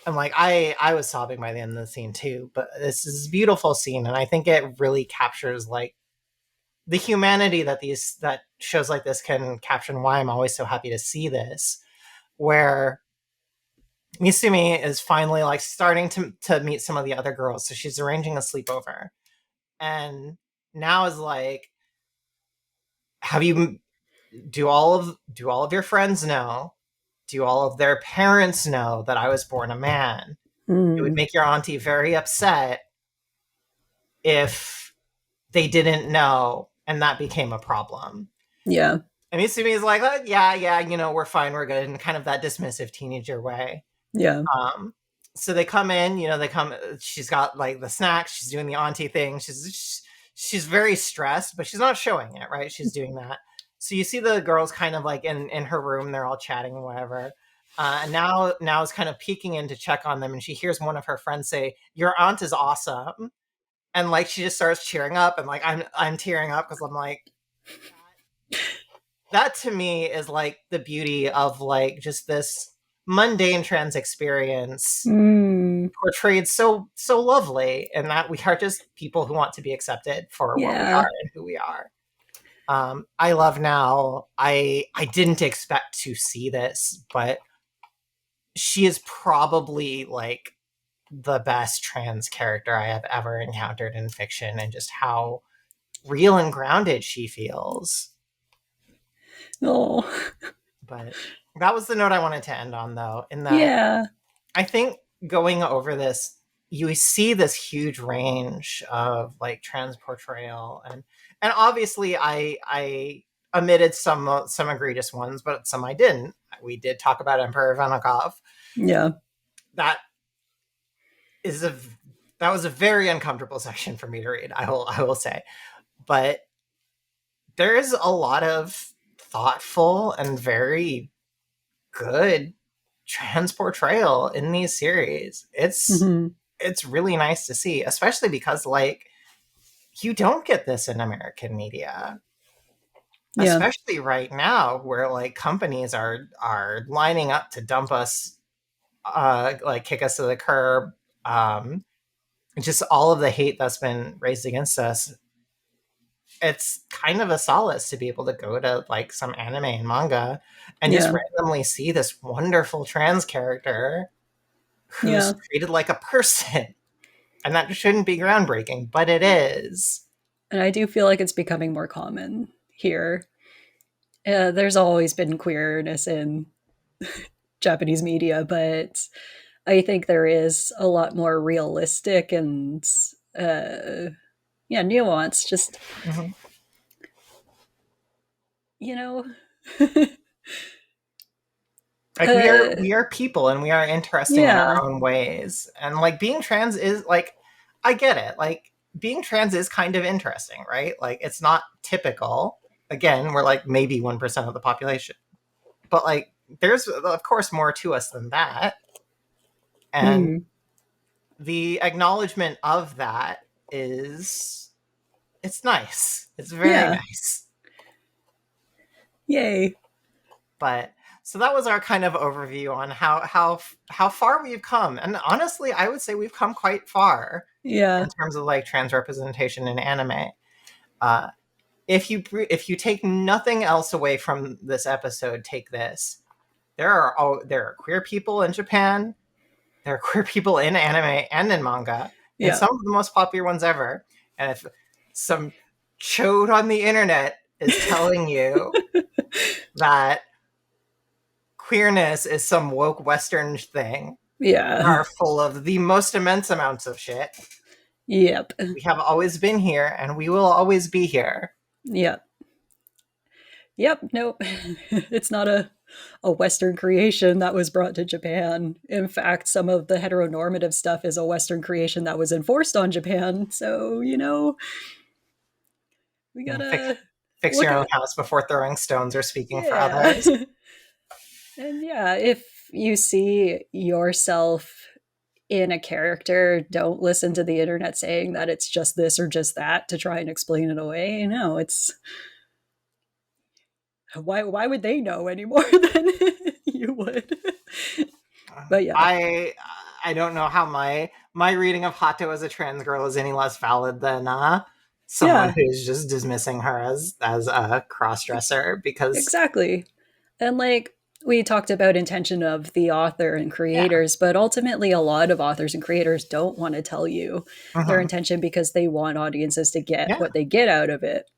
and like I was sobbing by the end of the scene too, but this is a beautiful scene, and I think it really captures like the humanity that shows like this can capture, and why I'm always so happy to see this, where Misumi is finally like starting to meet some of the other girls. So she's arranging a sleepover, and now is like, have you do all of your friends know? Do all of their parents know that I was born a man? It would make your auntie very upset if they didn't know and that became a problem. Yeah. And Misumi is like, oh, yeah, we're fine, we're good, in kind of that dismissive teenager way. Yeah. So they come in, she's got like the snacks, she's doing the auntie thing, she's very stressed, but she's not showing it, right? She's doing that. So you see the girls kind of like in her room, they're all chatting and whatever. And now is kind of peeking in to check on them, and she hears one of her friends say, "Your aunt is awesome," and like she just starts cheering up, and like I'm tearing up because I'm like, that to me is like the beauty of like just this mundane trans experience portrayed so lovely, and that we are just people who want to be accepted for what we Yeah. are and who we are. I love now. I didn't expect to see this, but she is probably like the best trans character I have ever encountered in fiction, and just how real and grounded she feels. Oh. But that was the note I wanted to end on, though, in that Yeah. I think going over this, you see this huge range of like trans portrayal, and obviously I omitted some egregious ones, but some I didn't. We did talk about Emperor Ivankov. Yeah. That is that was a very uncomfortable section for me to read. I will say, but there is a lot of thoughtful and very good trans portrayal in these series. It's really nice to see, especially because like you don't get this in American media. Yeah. Especially right now where like companies are lining up to dump us, like kick us to the curb. Just all of the hate that's been raised against us. It's kind of a solace to be able to go to like some anime and manga and just Yeah. randomly see this wonderful trans character who's Yeah. treated like a person. And that shouldn't be groundbreaking, but it is. And I do feel like it's becoming more common here. There's always been queerness in Japanese media, but I think there is a lot more realistic and yeah, nuance. Just Mhm. you know, Like Uh, we are people and we are interesting in yeah, our own ways. And like being trans is like I get it. Like being trans is kind of interesting, right? Like it's not typical. Again, we're like maybe 1% of the population. But like there's of course more to us than that. And mm, the acknowledgement of that is it's nice. It's very yeah, nice. yay, But so that was our kind of overview on how far we've come. And honestly, I would say we've come quite far yeah, in terms of like trans representation in anime. Uh, if you take nothing else away from this episode, take this. There are queer people in Japan. There are queer people in anime and in manga, and yeah, some of the most popular ones ever. And if some chode on the internet is telling you that queerness is some woke Western thing, we yeah, are full of the most immense amounts of shit. yep, We have always been here, and we will always be here. yep, yep. Nope, it's not a Western creation that was brought to Japan. In fact, some of the heteronormative stuff is a Western creation that was enforced on Japan. So we Fix, gotta fix look your own at house before throwing stones or speaking for yeah. others. And yeah, if you see yourself in a character, don't listen to the internet saying that it's just this or just that to try and explain it away. No, it's why would they know any more than you would? But yeah. I I don't know how my reading of Hato as a trans girl is any less valid than someone Yeah, who's just dismissing her as a cross dresser because exactly. And like we talked about intention of the author and yeah. creators, but ultimately a lot of authors and creators don't want to tell you their Mhm. intention because they want audiences to get Yeah. what they get out of it.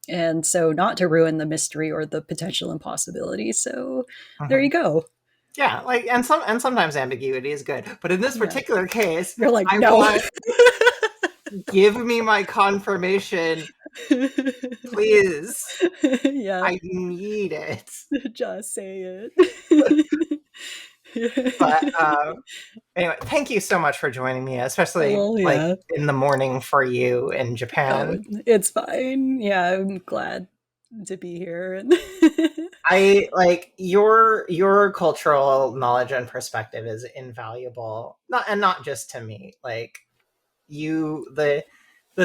And so not to ruin the mystery or the potential impossibility. So there you Mhm. go. Yeah, like and sometimes ambiguity is good, but in this Yeah. particular case, You're like, I no. want give me my confirmation, please. Yeah. I need it. Just say But it. anyway, thank you so much for joining me, especially Oh, like yeah. in the morning for you in Oh, Japan. it's fine. Yeah, I'm glad to be here. I like your cultural knowledge and perspective is invaluable. Not just to me. Like you the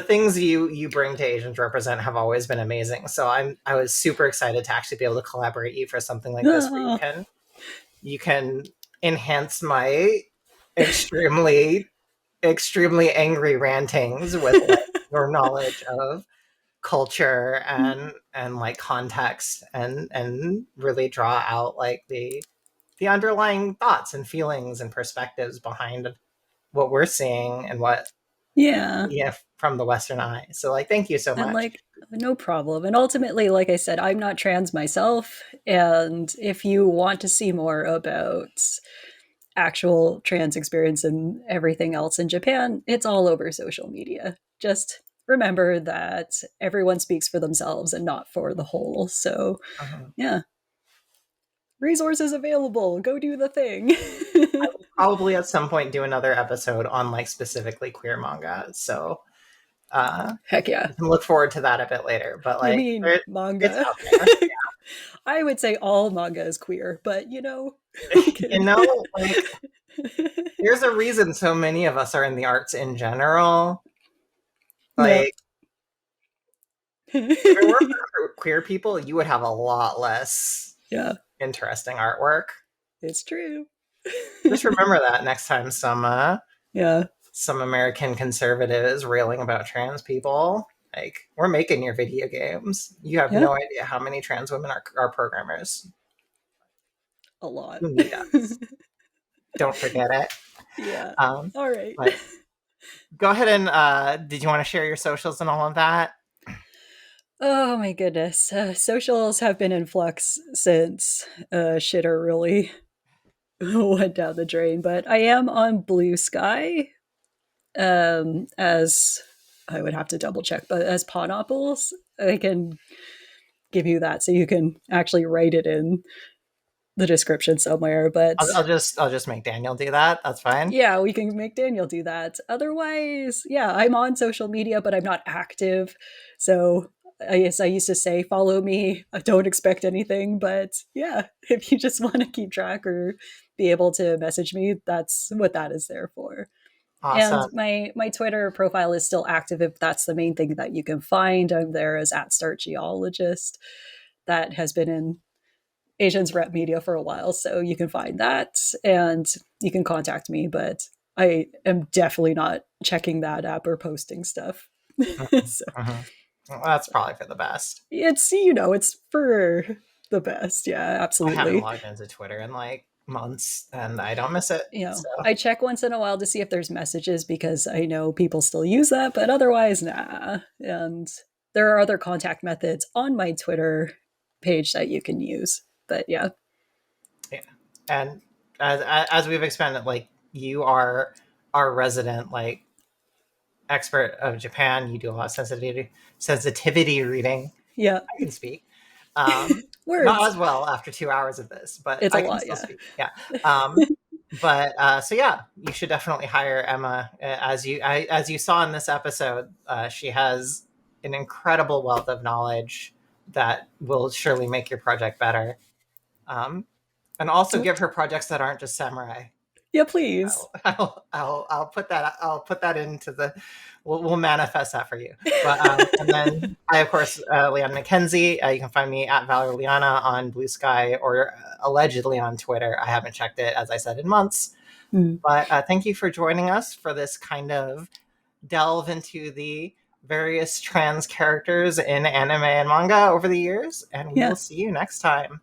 things you bring to Asians Represent have always been amazing. So I was super excited to actually be able to collaborate you for something like this where Oh, you can enhance my extremely extremely angry rantings with like your knowledge of culture and like context and really draw out like the underlying thoughts and feelings and perspectives behind what we're seeing and what yeah. yeah from the Western eye. So like thank you so And much. like, no problem. And ultimately, like I said, I'm not trans myself. And if you want to see more about actual trans experience and everything else in Japan, it's all over social media. Just remember that everyone speaks for themselves and not for the whole. So, Mhm. yeah, resources available. Go do the thing. Probably at some point do another episode on like specifically queer manga. So Heck yeah. you can look forward to that a bit later. But You like mean it's manga? out there. I would say all manga is queer, but who You can? know, like there's a reason so many of us are in the arts in general. Yep. Like if it were for queer people, you would have a lot less Yeah, interesting artwork. it's true. Just remember that next time Yeah, some American conservative is railing about trans people. Like, we're making your video games. You have yeah, no idea how many trans women are programmers a lot. who need us. Don't forget it. Yeah. Um, All right. but go ahead and did you want to share your socials and all of that? Oh my goodness. Socials have been in flux since shitter really went down the drain, but I am on Blue Sky as I would have to double check, but as Pineapples, I can give you that so you can actually write it in. the description somewhere, but I'll just make Daniel do that. That's fine. yeah, we can make Daniel do that. Otherwise, yeah, I'm on social media, but I'm not active. So I guess I used to say, follow me. I don't expect anything, but yeah, if you just want to keep track or be able to message me, that's what that is there for. And Awesome. my Twitter profile is still active if that's the main thing that you can find. I'm there as at Start Geologist. That has been in Asians Rep Media for a while, so you can find that and you can contact me. But I am definitely not checking that app or posting stuff. Mhm, So mhm. Well, that's probably for the best. it's it's for the best. Yeah, I haven't absolutely. logged into Twitter in like months, and I don't miss it. So I check once in a while to see if there's messages because I know people still use that, but otherwise, nah. And there are other contact methods on my Twitter page that you can use. But yeah, yeah, and as we've expanded, like you are our resident like expert of Japan. You do a lot of sensitivity reading. yeah, I can speak. Um, Not words. as well after 2 hours of this, but It's a I can lot. still Yeah, speak. Yeah. But so yeah, you should definitely hire Emma. As you saw in this episode, she has an incredible wealth of knowledge that will surely make your project better. Um, and also give her projects that aren't just samurai. yeah. Please. I'll put that into the we'll manifest that for you. But and then I of course Liana McKenzie. You can find me at Valerie Liana on Blue Sky or allegedly on Twitter. I haven't checked it as I said in months. Mm, But thank you for joining us for this kind of delve into the various trans characters in anime and manga over the years, and we yeah. will see you next time.